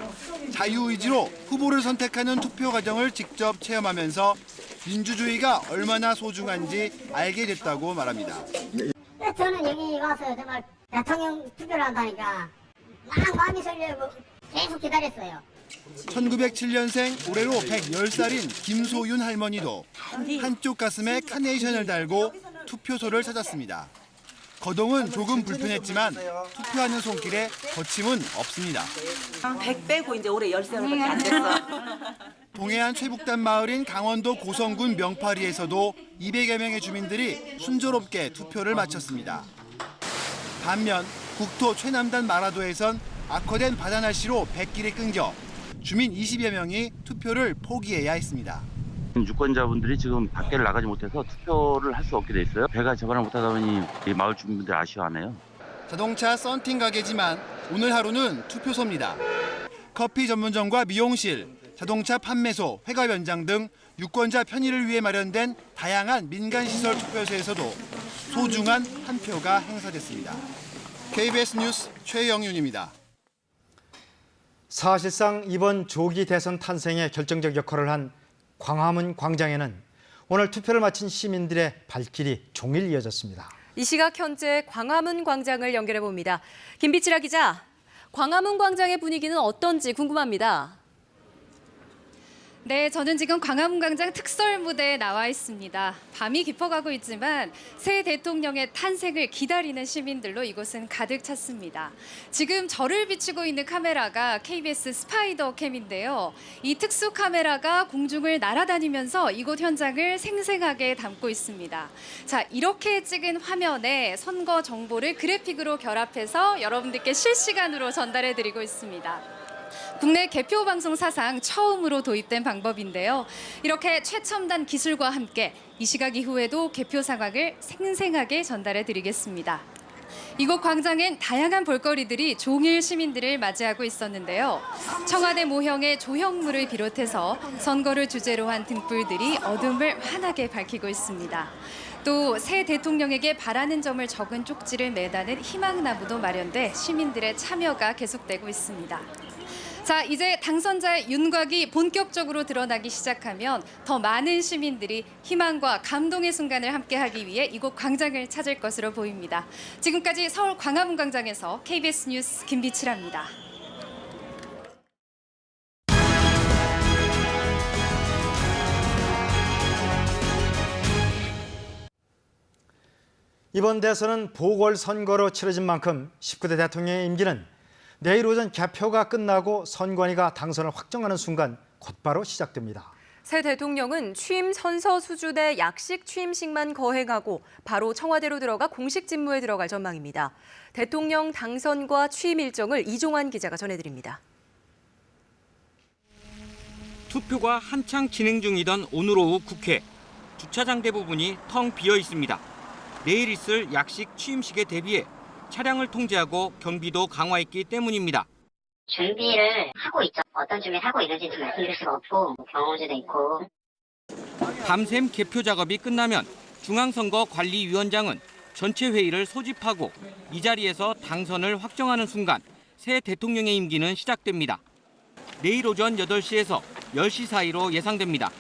S28: 자유의지로 후보를 선택하는 투표 과정을 직접 체험하면서 민주주의가 얼마나 소중한지 알게 됐다고 말합니다.
S29: 저는 여기 와서 정말 대통령 투표를 한다니까 막 마음이 설레고 계속 기다렸어요.
S28: 1907년생 올해로 110살인 김소윤 할머니도 한쪽 가슴에 카네이션을 달고 투표소를 찾았습니다. 거동은 조금 불편했지만 투표하는 손길에 거침은 없습니다.
S20: 100 빼고 이제 올해 10살밖에 안 됐어.
S28: 동해안 최북단 마을인 강원도 고성군 명파리에서도 200여 명의 주민들이 순조롭게 투표를 마쳤습니다. 반면 국토 최남단 마라도에선 악화된 바다 날씨로 백길이 끊겨 주민 20여 명이 투표를 포기해야 했습니다.
S30: 유권자분들이 지금 밖에를 나가지 못해서 투표를 할 수 없게 돼 있어요. 배가 접근을 못하다 보니 이 마을 주민분들 아쉬워하네요.
S28: 자동차 썬팅 가게지만 오늘 하루는 투표소입니다. 커피 전문점과 미용실, 자동차 판매소, 회가 현장 등 유권자 편의를 위해 마련된 다양한 민간시설 투표소에서도 소중한 한 표가 행사됐습니다. KBS 뉴스 최영윤입니다.
S2: 사실상 이번 조기 대선 탄생에 결정적 역할을 한 광화문 광장에는 오늘 투표를 마친 시민들의 발길이 종일 이어졌습니다.
S3: 이 시각 현재 광화문 광장을 연결해 봅니다. 김비치라 기자, 광화문 광장의 분위기는 어떤지 궁금합니다.
S31: 네, 저는 지금 광화문 광장 특설 무대에 나와 있습니다. 밤이 깊어가고 있지만 새 대통령의 탄생을 기다리는 시민들로 이곳은 가득 찼습니다. 지금 저를 비추고 있는 카메라가 KBS 스파이더 캠인데요. 이 특수 카메라가 공중을 날아다니면서 이곳 현장을 생생하게 담고 있습니다. 자, 이렇게 찍은 화면에 선거 정보를 그래픽으로 결합해서 여러분들께 실시간으로 전달해드리고 있습니다. 국내 개표 방송 사상 처음으로 도입된 방법인데요. 이렇게 최첨단 기술과 함께 이 시각 이후에도 개표 상황을 생생하게 전달해 드리겠습니다. 이곳 광장엔 다양한 볼거리들이 종일 시민들을 맞이하고 있었는데요. 청와대 모형의 조형물을 비롯해서 선거를 주제로 한 등불들이 어둠을 환하게 밝히고 있습니다. 또 새 대통령에게 바라는 점을 적은 쪽지를 매다는 희망나무도 마련돼 시민들의 참여가 계속되고 있습니다. 자, 이제 당선자의 윤곽이 본격적으로 드러나기 시작하면 더 많은 시민들이 희망과 감동의 순간을 함께하기 위해 이곳 광장을 찾을 것으로 보입니다. 지금까지 서울 광화문 광장에서 KBS 뉴스 김비치라입니다.
S2: 이번 대선은 보궐선거로 치러진 만큼 19대 대통령의 임기는 내일 오전 개표가 끝나고 선관위가 당선을 확정하는 순간 곧바로 시작됩니다.
S3: 새 대통령은 취임 선서 수준의 약식 취임식만 거행하고 바로 청와대로 들어가 공식 직무에 들어갈 전망입니다. 대통령 당선과 취임 일정을 이종환 기자가 전해드립니다.
S8: 투표가 한창 진행 중이던 오늘 오후 국회. 주차장 대부분이 텅 비어 있습니다. 내일 있을 약식 취임식에 대비해 차량을 통제하고 경비도 강화했기 때문입니다.
S29: 준비를 하고 있죠. 어떤 준비를 하고 있는지 좀 말씀드릴 수가 없고 경호지도 있고.
S8: 밤샘 개표 작업이 끝나면 중앙선거관리위원장은 전체 회의를 소집하고 이 자리에서 당선을 확정하는 순간 새 대통령의 임기는 시작됩니다. 내일 오전 8시에서 10시 사이로 예상됩니다.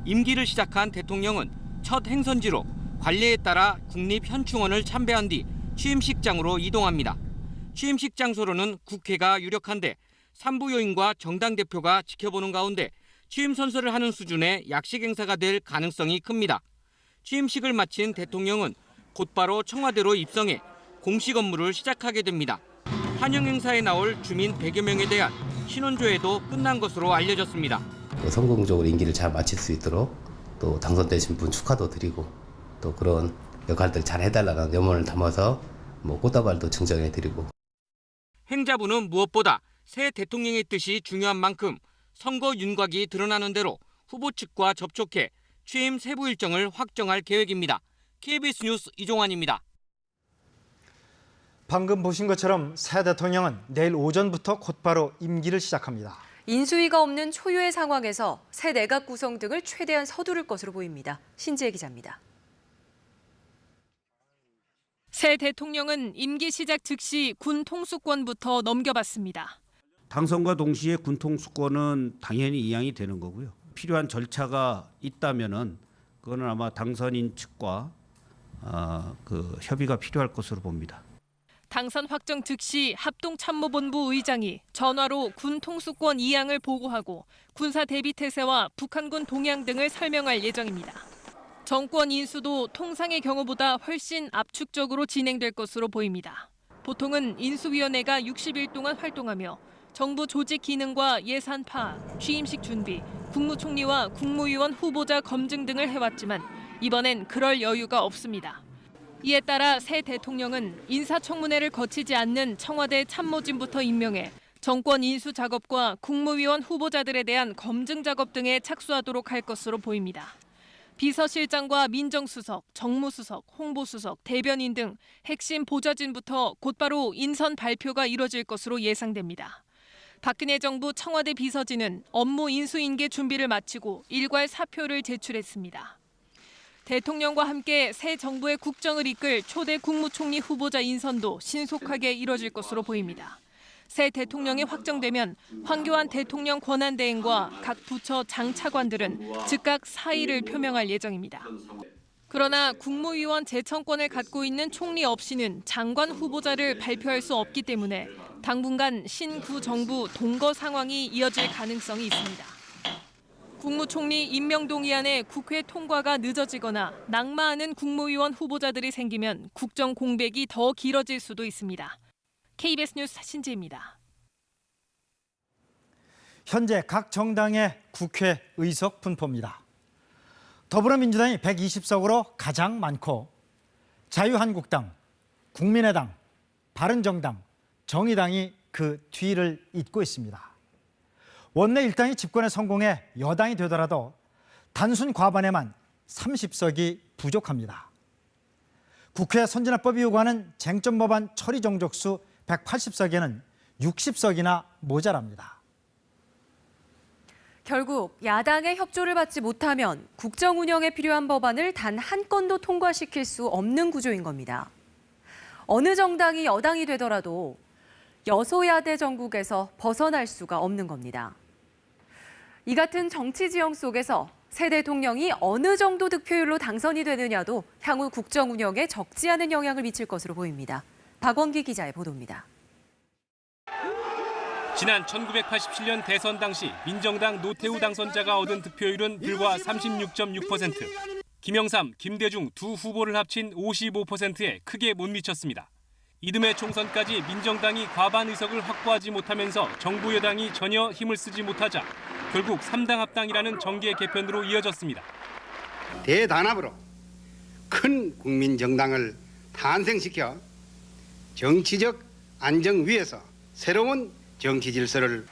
S8: 임기를 시작한 대통령은 첫 행선지로 관례에 따라 국립현충원을 참배한 뒤 취임식장으로 이동합니다. 취임식 장소로는 국회가 유력한데 산부 요인과 정당 대표가 지켜보는 가운데 취임 선서를 하는 수준의 약식 행사가 될 가능성이 큽니다. 취임식을 마친 대통령은 곧바로 청와대로 입성해 공식 업무를 시작하게 됩니다. 환영 행사에 나올 주민 100여 명에 대한 신원조회도 끝난 것으로 알려졌습니다.
S9: 성공적으로 임기를 잘 마칠 수 있도록 또 당선되신 분 축하도 드리고 또 그런 역할들 잘 해달라는 염원을 담아서 꽃다발도 증정해드리고.
S8: 행자부는 무엇보다 새 대통령의 뜻이 중요한 만큼 선거 윤곽이 드러나는 대로 후보 측과 접촉해 취임 세부 일정을 확정할 계획입니다. KBS 뉴스 이종환입니다.
S2: 방금 보신 것처럼 새 대통령은 내일 오전부터 곧바로 임기를 시작합니다.
S3: 인수위가 없는 초유의 상황에서 새 내각 구성 등을 최대한 서두를 것으로 보입니다. 신지혜 기자입니다.
S10: 새 대통령은 임기 시작 즉시 군 통수권부터 넘겨받습니다.
S11: 당선과 동시에 군 통수권은 당연히 이양이 되는 거고요. 필요한 절차가 있다면은 그거는 아마 당선인 측과 협의가 필요할 것으로 봅니다.
S10: 당선 확정 즉시 합동참모본부 의장이 전화로 군 통수권 이양을 보고하고 군사 대비 태세와 북한군 동향 등을 설명할 예정입니다. 정권 인수도 통상의 경우보다 훨씬 압축적으로 진행될 것으로 보입니다. 보통은 인수위원회가 60일 동안 활동하며 정부 조직 기능과 예산 파악, 취임식 준비, 국무총리와 국무위원 후보자 검증 등을 해왔지만 이번엔 그럴 여유가 없습니다. 이에 따라 새 대통령은 인사청문회를 거치지 않는 청와대 참모진부터 임명해 정권 인수 작업과 국무위원 후보자들에 대한 검증 작업 등에 착수하도록 할 것으로 보입니다. 비서실장과 민정수석, 정무수석, 홍보수석, 대변인 등 핵심 보좌진부터 곧바로 인선 발표가 이뤄질 것으로 예상됩니다. 박근혜 정부 청와대 비서진은 업무 인수인계 준비를 마치고 일괄 사표를 제출했습니다. 대통령과 함께 새 정부의 국정을 이끌 초대 국무총리 후보자 인선도 신속하게 이뤄질 것으로 보입니다. 새 대통령이 확정되면 황교안 대통령 권한대행과 각 부처 장차관들은 즉각 사의를 표명할 예정입니다. 그러나 국무위원 재청권을 갖고 있는 총리 없이는 장관 후보자를 발표할 수 없기 때문에 당분간 신구 정부 동거 상황이 이어질 가능성이 있습니다. 국무총리 임명동의안의 국회 통과가 늦어지거나 낙마하는 국무위원 후보자들이 생기면 국정 공백이 더 길어질 수도 있습니다. KBS 뉴스 신지혜입니다.
S2: 현재 각 정당의 국회 의석 분포입니다. 더불어민주당이 120석으로 가장 많고 자유한국당, 국민의당, 바른정당, 정의당이 그 뒤를 잇고 있습니다. 원내 일당이 집권에 성공해 여당이 되더라도 단순 과반에만 30석이 부족합니다. 국회 선진화법이 요구하는 쟁점 법안 처리 정족수 180석에는 60석이나 모자랍니다.
S3: 결국 야당의 협조를 받지 못하면 국정 운영에 필요한 법안을 단 한 건도 통과시킬 수 없는 구조인 겁니다. 어느 정당이 여당이 되더라도 여소야대 정국에서 벗어날 수가 없는 겁니다. 이 같은 정치 지형 속에서 새 대통령이 어느 정도 득표율로 당선이 되느냐도 향후 국정 운영에 적지 않은 영향을 미칠 것으로 보입니다. 박원기 기자의 보도입니다.
S4: 지난 1987년 대선 당시 민정당 노태우 당선자가 얻은 득표율은 불과 36.6%. 김영삼, 김대중 두 후보를 합친 55%에 크게 못 미쳤습니다. 이듬해 총선까지 민정당이 과반 의석을 확보하지 못하면서 정부 여당이 전혀 힘을 쓰지 못하자 결국 3당 합당이라는 정계 개편으로 이어졌습니다.
S12: 대단합으로 큰 국민정당을 탄생시켜 정치적 안정 위에서 새로운 정치 질서를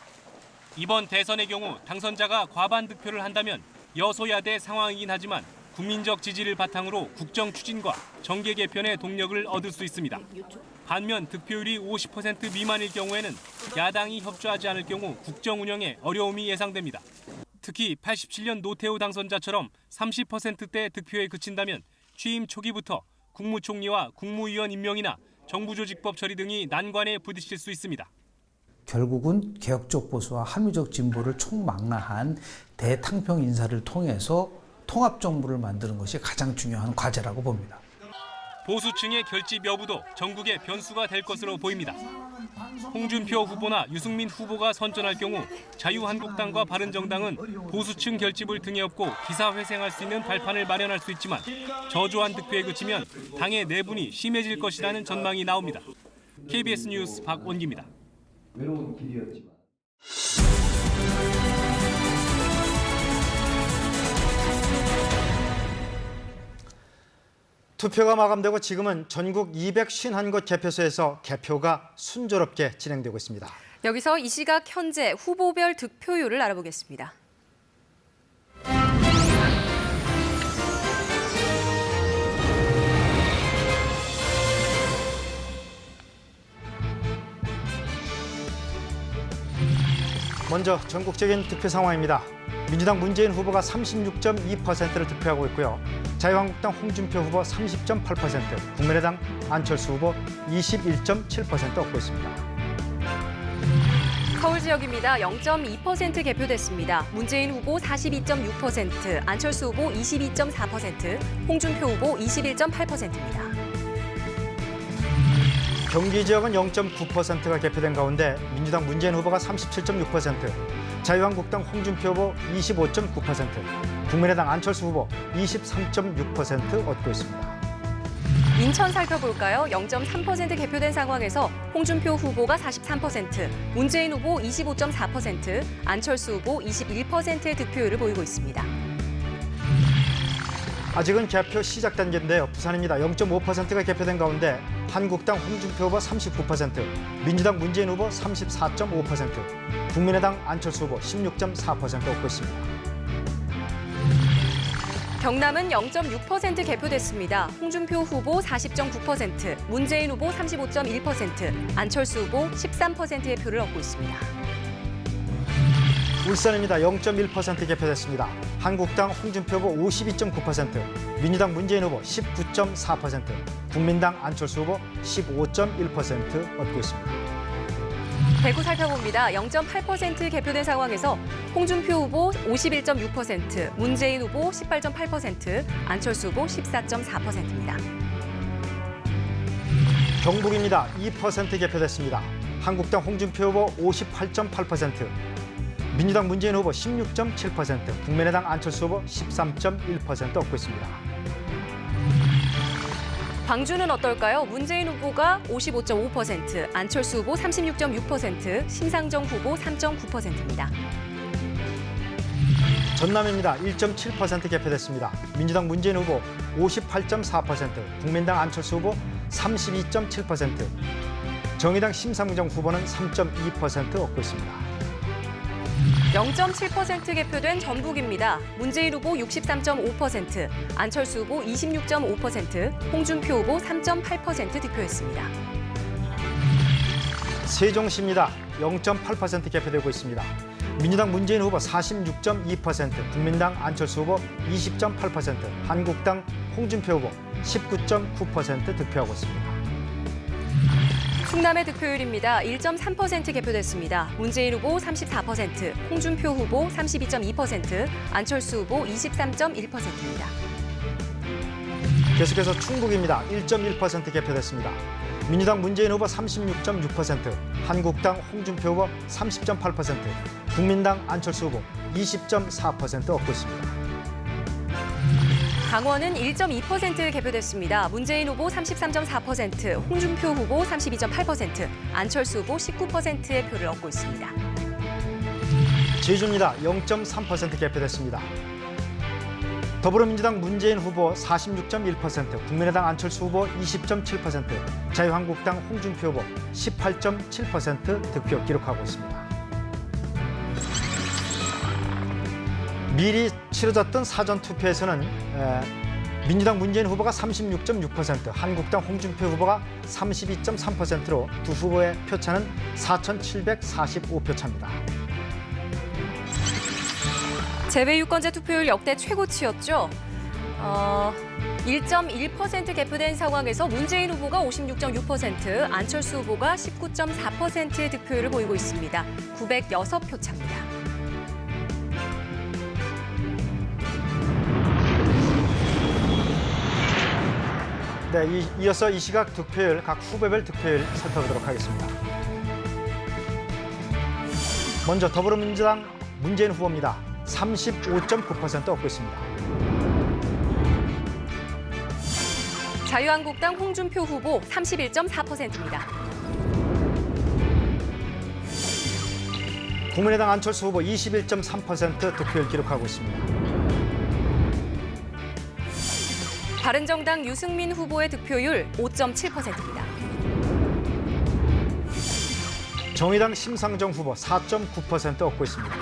S4: 이번 대선의 경우 당선자가 과반 득표를 한다면 여소야대 상황이긴 하지만 국민적 지지를 바탕으로 국정 추진과 정계 개편의 동력을 얻을 수 있습니다. 반면 득표율이 50% 미만일 경우에는 야당이 협조하지 않을 경우 국정 운영에 어려움이 예상됩니다. 특히 87년 노태우 당선자처럼 30%대 득표에 그친다면 취임 초기부터 국무총리와 국무위원 임명이나 정부조직법 처리 등이 난관에 부딪힐 수 있습니다.
S13: 결국은 개혁적 보수와 합리적 진보를 총망라한 대탕평 인사를 통해서 통합정부를 만드는 것이 가장 중요한 과제라고 봅니다.
S4: 보수층의 결집 여부도 전국의 변수가 될 것으로 보입니다. 홍준표 후보나 유승민 후보가 선전할 경우 자유한국당과 바른정당은 보수층 결집을 등에 업고 기사회생할 수 있는 발판을 마련할 수 있지만 저조한 득표에 그치면 당의 내분이 심해질 것이라는 전망이 나옵니다. KBS 뉴스 박원기입니다.
S14: 외로운 길이었지만.
S2: 투표가 마감되고 지금은 전국 251곳 개표소에서 개표가 순조롭게 진행되고 있습니다.
S3: 여기서 이 시각 현재 후보별 득표율을 알아보겠습니다.
S2: 먼저 전국적인 득표 상황입니다. 민주당 문재인 후보가 36.2%를 득표하고 있고요. 자유한국당 홍준표 후보 30.8%, 국민의당 안철수 후보 21.7% 얻고 있습니다.
S3: 서울 지역입니다. 0.2% 개표됐습니다. 문재인 후보 42.6%, 안철수 후보 22.4%, 홍준표 후보 21.8%입니다.
S2: 경기 지역은 0.9%가 개표된 가운데 민주당 문재인 후보가 37.6%, 자유한국당 홍준표 후보 25.9%, 국민의당 안철수 후보 23.6% 얻고 있습니다.
S3: 인천 살펴볼까요? 0.3% 개표된 상황에서 홍준표 후보가 43%, 문재인 후보 25.4%, 안철수 후보 21%의 득표율을 보이고 있습니다.
S2: 아직은 개표 시작 단계인데요. 부산입니다. 0.5%가 개표된 가운데 한국당 홍준표 후보 39%, 민주당 문재인 후보 34.5%, 국민의당 안철수 후보 16.4% 얻고 있습니다.
S3: 경남은 0.6% 개표됐습니다. 홍준표 후보 40.9%, 문재인 후보 35.1%, 안철수 후보 13%의 표를 얻고 있습니다.
S2: 울산입니다. 0.1% 개표됐습니다. 한국당 홍준표 후보 52.9%, 민주당 문재인 후보 19.4%, 국민당 안철수 후보 15.1% 얻고 있습니다.
S3: 대구 살펴봅니다. 0.8% 개표된 상황에서 홍준표 후보 51.6%, 문재인 후보 18.8%, 안철수 후보 14.4%입니다.
S2: 경북입니다. 2% 개표됐습니다. 한국당 홍준표 후보 58.8%, 민주당 문재인 후보 16.7%, 국민의당 안철수 후보 13.1% 얻고 있습니다.
S3: 광주는 어떨까요? 문재인 후보가 55.5%, 안철수 후보 36.6%, 심상정 후보 3.9%입니다.
S2: 전남입니다. 1.7% 개표됐습니다. 민주당 문재인 후보 58.4%, 국민당 안철수 후보 32.7%, 정의당 심상정 후보는 3.2% 얻고 있습니다.
S3: 0.7% 개표된 전북입니다. 문재인 후보 63.5%, 안철수 후보 26.5%, 홍준표 후보 3.8% 득표했습니다.
S2: 세종시입니다. 0.8% 개표되고 있습니다. 민주당 문재인 후보 46.2%, 국민당 안철수 후보 20.8%, 한국당 홍준표 후보 19.9% 득표하고 있습니다.
S3: 충남의 득표율입니다. 1.3% 개표됐습니다. 문재인 후보 34%, 홍준표 후보 32.2%, 안철수 후보 23.1%입니다.
S2: 계속해서 충북입니다. 1.1% 개표됐습니다. 민주당 문재인 후보 36.6%, 한국당 홍준표 후보 30.8%, 국민당 안철수 후보 20.4% 얻고 있습니다.
S3: 강원은 1.2% 개표됐습니다. 문재인 후보 33.4%, 홍준표 후보 32.8%, 안철수 후보 19%의 표를 얻고 있습니다.
S2: 제주입니다. 0.3% 개표됐습니다. 더불어민주당 문재인 후보 46.1%, 국민의당 안철수 후보 20.7%, 자유한국당 홍준표 후보 18.7% 득표 기록하고 있습니다. 미리 치러졌던 사전투표에서는 민주당 문재인 후보가 36.6%, 한국당 홍준표 후보가 32.3%로 두 후보의 표차는 4,745표 차입니다.
S3: 재외유권자 투표율 역대 최고치였죠. 1.1% 개표된 상황에서 문재인 후보가 56.6%, 안철수 후보가 19.4%의 득표율을 보이고 있습니다. 906표 차입니다.
S2: 네, 이어서 이 시각 득표율, 각 후보별 득표율 살펴보도록 하겠습니다. 먼저 더불어민주당 문재인 후보입니다. 35.9% 얻고 있습니다.
S3: 자유한국당 홍준표 후보 31.4%입니다.
S2: 국민의당 안철수 후보 21.3% 득표율 기록하고 있습니다.
S3: 바른정당 유승민 후보의 득표율 5.7%입니다.
S2: 정의당 심상정 후보 4.9% 얻고 있습니다.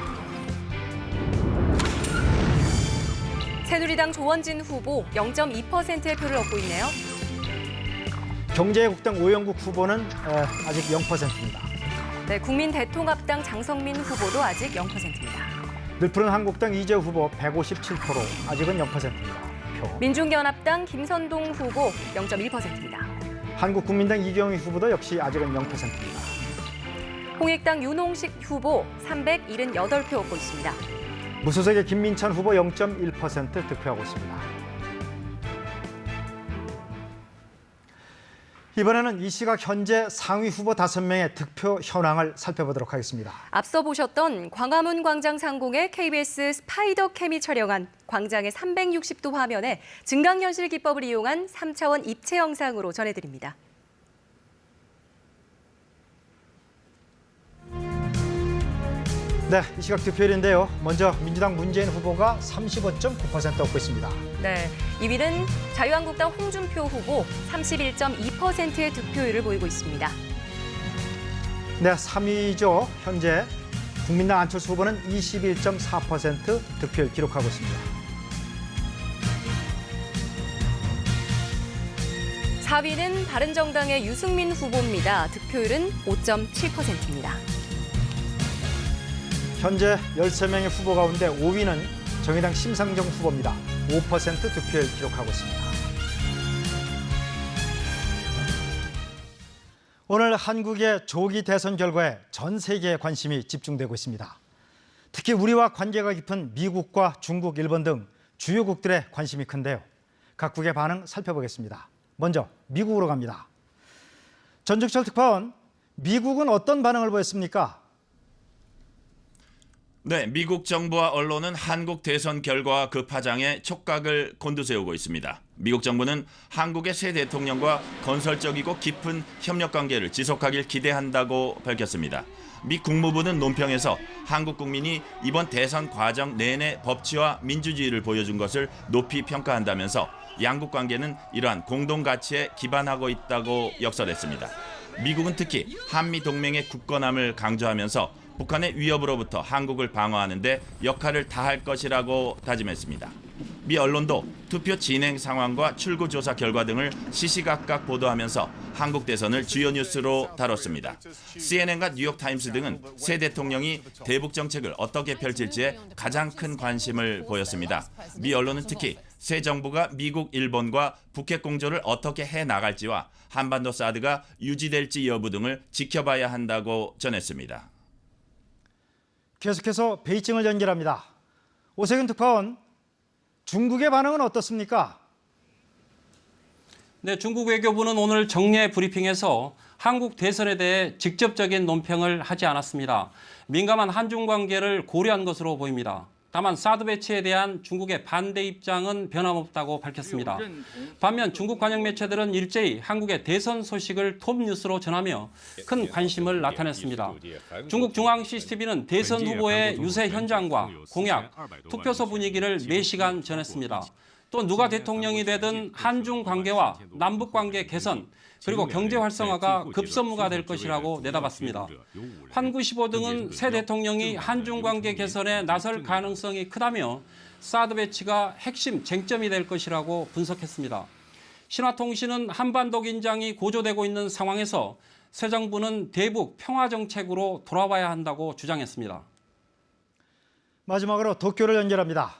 S3: 새누리당 조원진 후보 0.2%의 표를 얻고 있네요.
S2: 경제국당 오영국 후보는 아직 0%입니다.
S3: 네, 국민대통합당 장성민 후보도 아직 0%입니다.
S2: 늘푸른 한국당 이재호 후보 157%로 아직은 0%입니다.
S3: 민중연합당 김선동 후보 0.1%입니다.
S2: 한국국민당 이경희 후보도 역시 아직은 0%입니다.
S3: 홍익당 윤홍식 후보 378표 얻고 있습니다.
S2: 무소속의 김민찬 후보 0.1% 득표하고 있습니다. 이번에는 이 시각 현재 상위 후보 5명의 득표 현황을 살펴보도록 하겠습니다.
S3: 앞서 보셨던 광화문 광장 상공의 KBS 스파이더 캠이 촬영한 광장의 360도 화면에 증강현실 기법을 이용한 3차원 입체 영상으로 전해드립니다.
S2: 네, 이 시각 득표율인데요. 먼저 민주당 문재인 후보가 35.9% 얻고 있습니다.
S3: 네, 2위는 자유한국당 홍준표 후보 31.2%의 득표율을 보이고 있습니다.
S2: 네, 3위죠. 현재 국민당 안철수 후보는 21.4% 득표율 기록하고 있습니다.
S3: 4위는 바른정당의 유승민 후보입니다. 득표율은 5.7%입니다.
S2: 현재 13명의 후보 가운데 5위는 정의당 심상정 후보입니다. 5% 득표율 기록하고 있습니다. 오늘 한국의 조기 대선 결과에 전 세계의 관심이 집중되고 있습니다. 특히 우리와 관계가 깊은 미국과 중국, 일본 등 주요국들의 관심이 큰데요. 각국의 반응 살펴보겠습니다. 먼저 미국으로 갑니다. 전주철 특파원, 미국은 어떤 반응을 보였습니까?
S1: 네, 미국 정부와 언론은 한국 대선 결과와 그 파장에 촉각을 곤두세우고 있습니다. 미국 정부는 한국의 새 대통령과 건설적이고 깊은 협력 관계를 지속하길 기대한다고 밝혔습니다. 미 국무부는 논평에서 한국 국민이 이번 대선 과정 내내 법치와 민주주의를 보여준 것을 높이 평가한다면서 양국 관계는 이러한 공동 가치에 기반하고 있다고 역설했습니다. 미국은 특히 한미 동맹의 굳건함을 강조하면서 북한의 위협으로부터 한국을 방어하는 데 역할을 다할 것이라고 다짐했습니다. 미 언론도 투표 진행 상황과 출구조사 결과 등을 시시각각 보도하면서 한국 대선을 주요 뉴스로 다뤘습니다. CNN과 뉴욕타임스 등은 새 대통령이 대북 정책을 어떻게 펼칠지에 가장 큰 관심을 보였습니다. 미 언론은 특히 새 정부가 미국, 일본과 북핵 공조를 어떻게 해나갈지와 한반도 사드가 유지될지 여부 등을 지켜봐야 한다고 전했습니다.
S2: 계속해서 베이징을 연결합니다. 오세근 특파원, 중국의 반응은 어떻습니까?
S6: 네, 중국 외교부는 오늘 정례 브리핑에서 한국 대선에 대해 직접적인 논평을 하지 않았습니다. 민감한 한중 관계를 고려한 것으로 보입니다. 다만 사드 배치에 대한 중국의 반대 입장은 변함없다고 밝혔습니다. 반면 중국 관영 매체들은 일제히 한국의 대선 소식을 톱뉴스로 전하며 큰 관심을 나타냈습니다. 중국 중앙 CCTV는 대선 후보의 유세 현장과 공약, 투표소 분위기를 4시간 전했습니다. 또 누가 대통령이 되든 한중 관계와 남북 관계 개선, 그리고 경제 활성화가 급선무가 될 것이라고 내다봤습니다. 환구15 등은 새 대통령이 한중 관계 개선에 나설 가능성이 크다며 사드 배치가 핵심 쟁점이 될 것이라고 분석했습니다. 신화통신은 한반도 긴장이 고조되고 있는 상황에서 새 정부는 대북 평화 정책으로 돌아와야 한다고 주장했습니다.
S2: 마지막으로 도쿄를 연결합니다.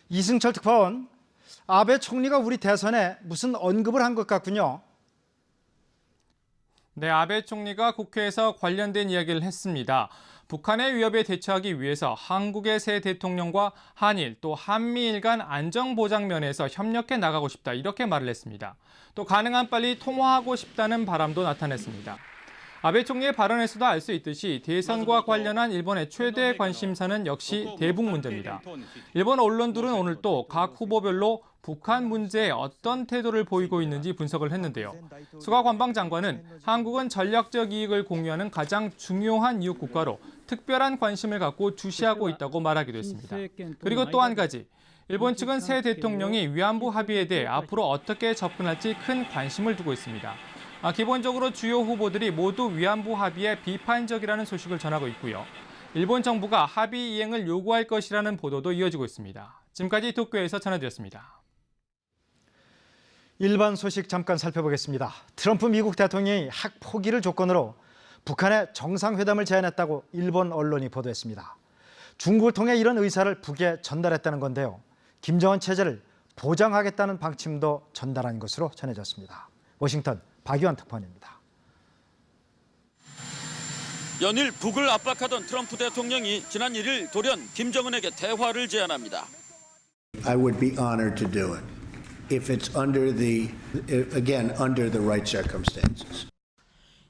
S2: 이승철 특파원, 아베 총리가 우리 대선에 무슨 언급을 한 것 같군요.
S15: 네, 아베 총리가 국회에서 관련된 이야기를 했습니다. 북한의 위협에 대처하기 위해서 한국의 새 대통령과 한일 또 한미일 간 안정보장 면에서 협력해 나가고 싶다, 이렇게 말을 했습니다. 또 가능한 빨리 통화하고 싶다는 바람도 나타냈습니다. 아베 총리의 발언에서도 알 수 있듯이 대선과 관련한 일본의 최대 관심사는 역시 대북 문제입니다. 일본 언론들은 오늘 또 각 후보별로 북한 문제에 어떤 태도를 보이고 있는지 분석을 했는데요. 수가 관방장관은 한국은 전략적 이익을 공유하는 가장 중요한 이웃 국가로 특별한 관심을 갖고 주시하고 있다고 말하기도 했습니다. 그리고 또 한 가지, 일본 측은 새 대통령이 위안부 합의에 대해 앞으로 어떻게 접근할지 큰 관심을 두고 있습니다. 기본적으로 주요 후보들이 모두 위안부 합의에 비판적이라는 소식을 전하고 있고요. 일본 정부가 합의 이행을 요구할 것이라는 보도도 이어지고 있습니다. 지금까지 도쿄에서 전해드렸습니다.
S2: 일반 소식 잠깐 살펴보겠습니다. 트럼프 미국 대통령이 핵 포기를 조건으로 북한의 정상회담을 제안했다고 일본 언론이 보도했습니다. 중국을 통해 이런 의사를 북에 전달했다는 건데요. 김정은 체제를 보장하겠다는 방침도 전달한 것으로 전해졌습니다. 워싱턴 박유한 특파원입니다.
S16: 연일 북을 압박하던 트럼프 대통령이 지난 1일 돌연 김정은에게 대화를 제안합니다.
S17: I would be honored to do it if it's under the right circumstances.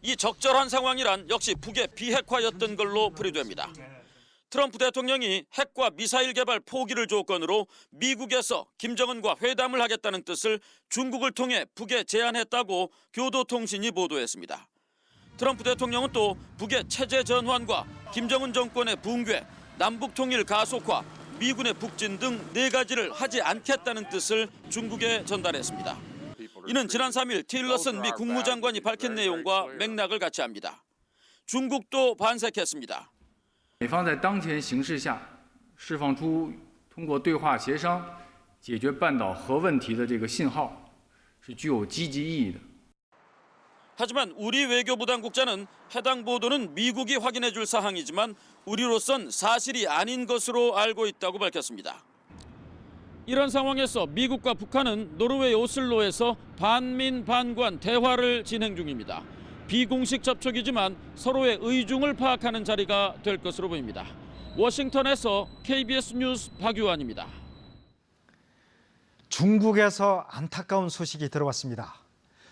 S16: 이 적절한 상황이란 역시 북의 비핵화였던 걸로 풀이됩니다. 트럼프 대통령이 핵과 미사일 개발 포기를 조건으로 미국에서 김정은과 회담을 하겠다는 뜻을 중국을 통해 북에 제안했다고 교도통신이 보도했습니다. 트럼프 대통령은 또 북의 체제 전환과 김정은 정권의 붕괴, 남북 통일 가속화, 미군의 북진 등 4가지를 하지 않겠다는 뜻을 중국에 전달했습니다. 이는 지난 3일 틸러슨 미 국무장관이 밝힌 내용과 맥락을 같이 합니다. 중국도 반색했습니다.
S18: 美方在当前形势下释放出通过对话协商解决半岛核问题的这个信号是具有积极意义的。
S16: 하지만 우리 외교부 당국자는 해당 보도는 미국이 확인해 줄 사항이지만 우리로선 사실이 아닌 것으로 알고 있다고 밝혔습니다. 이런 상황에서 미국과 북한은 노르웨이 오슬로에서 반민 반관 대화를 진행 중입니다. 비공식 접촉이지만 서로의 의중을 파악하는 자리가 될 것으로 보입니다. 워싱턴에서 KBS 뉴스 박유환입니다.
S2: 중국에서 안타까운 소식이 들어왔습니다.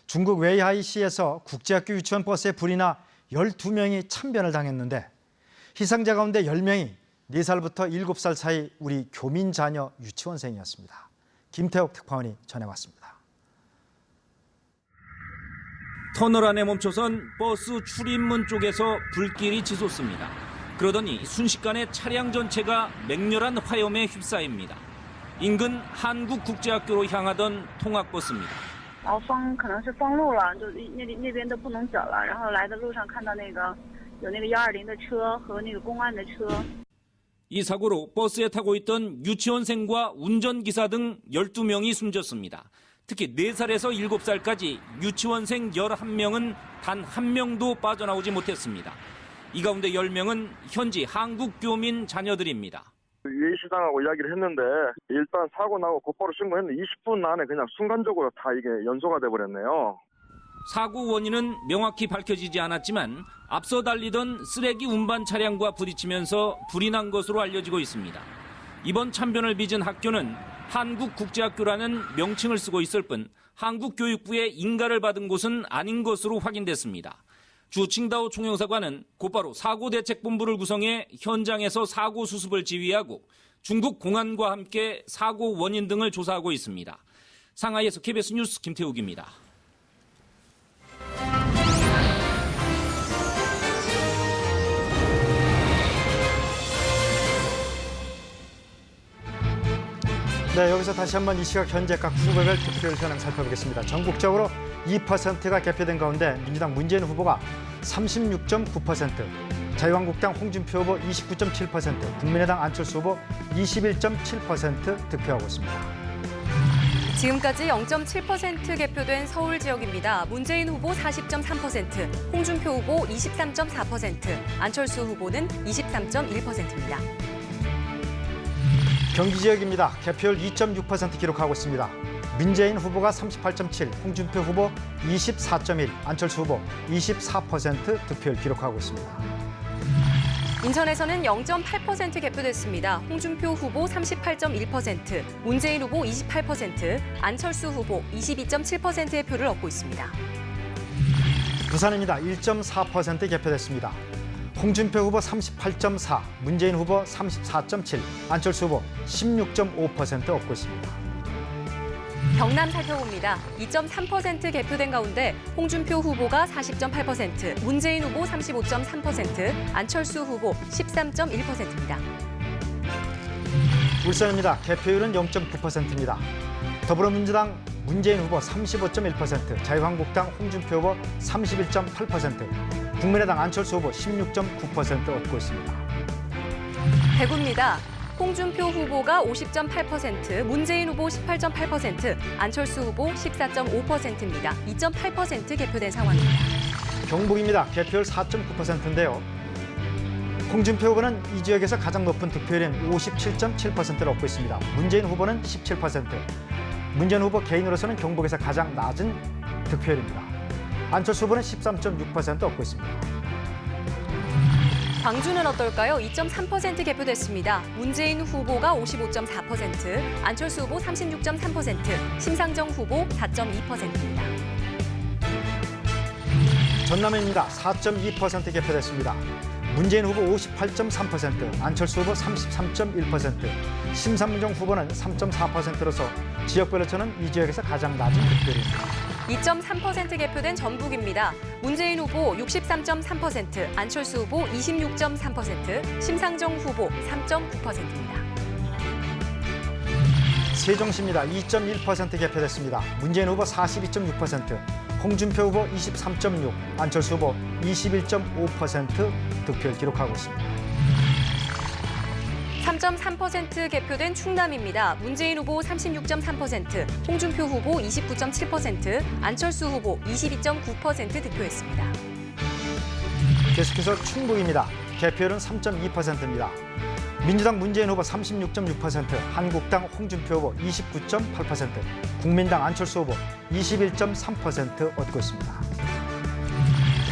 S2: 중국 웨이하이시에서 국제학교 유치원 버스에 불이 나 12명이 참변을 당했는데 희생자 가운데 10명이 4살부터 7살 사이 우리 교민 자녀 유치원생이었습니다. 김태욱 특파원이 전해왔습니다.
S19: 터널 안에 멈춰선 버스 출입문 쪽에서 불길이 치솟습니다. 그러더니 순식간에 차량 전체가 맹렬한 화염에 휩싸입니다. 인근 한국국제학교로 향하던 통학버스입니다.
S21: 风可能是封路了，就那边都不能走了。然后来的路上看到有那个120的车和那个公安的车。
S19: 이 사고로 버스에 타고 있던 유치원생과 운전기사 등 12명이 숨졌습니다. 특히 4살에서 7살까지 유치원생 11명은 단 1명도 빠져나오지 못했습니다. 이 가운데 10명은 현지 한국 교민 자녀들입니다.
S5: 예의시장하고 이야기를 했는데 일단 사고 나고 곧바로 신고했는데 20분 안에 그냥 순간적으로 다 이게 연소가 돼버렸네요.
S19: 사고 원인은 명확히 밝혀지지 않았지만 앞서 달리던 쓰레기 운반 차량과 부딪히면서 불이 난 것으로 알려지고 있습니다. 이번 참변을 빚은 학교는 한국국제학교라는 명칭을 쓰고 있을 뿐 한국교육부의 인가를 받은 곳은 아닌 것으로 확인됐습니다. 주 칭다오 총영사관은 곧바로 사고대책본부를 구성해 현장에서 사고 수습을 지휘하고 중국 공안과 함께 사고 원인 등을 조사하고 있습니다. 상하이에서 KBS 뉴스 김태욱입니다.
S2: 네, 여기서 다시 한번 이 시각 현재 각 후보별 투표율 현황 살펴보겠습니다. 전국적으로 2%가 개표된 가운데 민주당 문재인 후보가 36.9%, 자유한국당 홍준표 후보 29.7%, 국민의당 안철수 후보 21.7% 득표하고 있습니다.
S3: 지금까지 0.7% 개표된 서울 지역입니다. 문재인 후보 40.3%, 홍준표 후보 23.4%, 안철수 후보는 23.1%입니다.
S2: 경기 지역입니다. 개표율 2.6% 기록하고 있습니다. 문재인 후보가 38.7, 홍준표 후보 24.1, 안철수 후보 24% 득표율 기록하고 있습니다.
S3: 인천에서는 0.8% 개표됐습니다. 홍준표 후보 38.1%, 문재인 후보 28%, 안철수 후보 22.7%의 표를 얻고 있습니다.
S2: 부산입니다. 1.4% 개표됐습니다. 홍준표 후보 38.4, 문재인 후보 34.7, 안철수 후보 16.5% 얻고 있습니다.
S3: 경남 살펴봅니다. 2.3% 개표된 가운데 홍준표 후보가 40.8%, 문재인 후보 35.3%, 안철수 후보 13.1%입니다.
S2: 울산입니다. 개표율은 0.9%입니다. 더불어민주당 문재인 후보 35.1%, 자유한국당 홍준표 후보 31.8%, 국민의당 안철수 후보 16.9% 얻고 있습니다.
S3: 대구입니다. 홍준표 후보가 50.8%, 문재인 후보 18.8%, 안철수 후보 14.5%입니다. 2.8% 개표된 상황입니다.
S2: 경북입니다. 개표율 4.9%인데요. 홍준표 후보는 이 지역에서 가장 높은 득표율인 57.7%를 얻고 있습니다. 문재인 후보는 17%, 문재인 후보 개인으로서는 경북에서 가장 낮은 득표율입니다. 안철수 후보는 13.6% 얻고 있습니다.
S3: 광주는 어떨까요? 2.3% 개표됐습니다. 문재인 후보가 55.4%, 안철수 후보 36.3%, 심상정 후보 4.2%입니다.
S2: 전남입니다. 4.2% 개표됐습니다. 문재인 후보 58.3%, 안철수 후보 33.1%, 심상정 후보는 3.4%로서 지역별로서는 이 지역에서 가장 낮은 득표율입니다.
S3: 2.3% 개표된 전북입니다. 문재인 후보 63.3%, 안철수 후보 26.3%, 심상정 후보 3.9%입니다.
S2: 세종시입니다. 2.1% 개표됐습니다. 문재인 후보 42.6%, 홍준표 후보 23.6%, 안철수 후보 21.5% 득표를 기록하고 있습니다.
S3: 3.3% 개표된 충남입니다. 문재인 후보 36.3%, 홍준표 후보 29.7%, 안철수 후보 22.9% 득표했습니다.
S2: 계속해서 충북입니다. 개표율은 3.2%입니다. 민주당 문재인 후보 36.6%, 한국당 홍준표 후보 29.8%, 국민당 안철수 후보 21.3% 얻고 있습니다.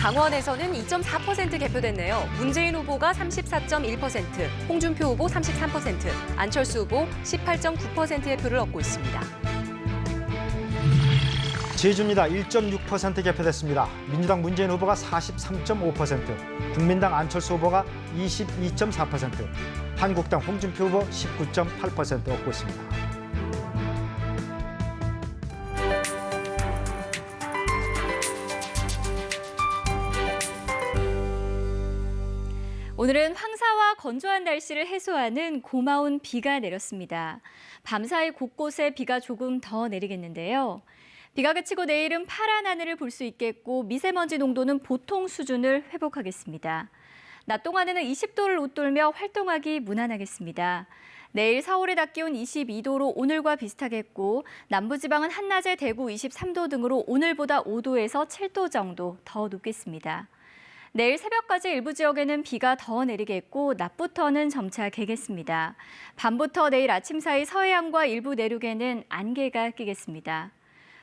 S3: 강원에서는 2.4% 개표됐네요. 문재인 후보가 34.1%, 홍준표 후보 33%, 안철수 후보 18.9%의 표를 얻고 있습니다.
S2: 제주입니다. 1.6% 개표됐습니다. 민주당 문재인 후보가 43.5%, 국민당 안철수 후보가 22.4%, 한국당 홍준표 후보 19.8% 얻고 있습니다.
S7: 오늘은 황사와 건조한 날씨를 해소하는 고마운 비가 내렸습니다. 밤사이 곳곳에 비가 조금 더 내리겠는데요. 비가 그치고 내일은 파란 하늘을 볼 수 있겠고 미세먼지 농도는 보통 수준을 회복하겠습니다. 낮 동안에는 20도를 웃돌며 활동하기 무난하겠습니다. 내일 서울의 낮 기온 22도로 오늘과 비슷하겠고 남부지방은 한낮에 대구 23도 등으로 오늘보다 5도에서 7도 정도 더 높겠습니다. 내일 새벽까지 일부 지역에는 비가 더 내리겠고 낮부터는 점차 개겠습니다. 밤부터 내일 아침 사이 서해안과 일부 내륙에는 안개가 끼겠습니다.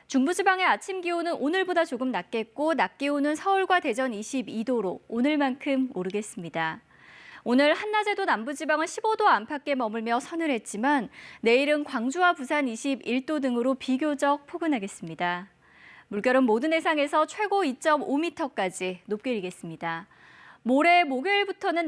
S7: 중부지방의 아침 기온은 오늘보다 조금 낮겠고 낮 기온은 서울과 대전 22도로 오늘만큼 오르겠습니다. 오늘 한낮에도 남부지방은 15도 안팎에 머물며 서늘했지만 내일은 광주와 부산 21도 등으로 비교적 포근하겠습니다. 물결은 모든 해상에서 최고 2.5m까지 높게 일겠습니다. 모레 목요일부터는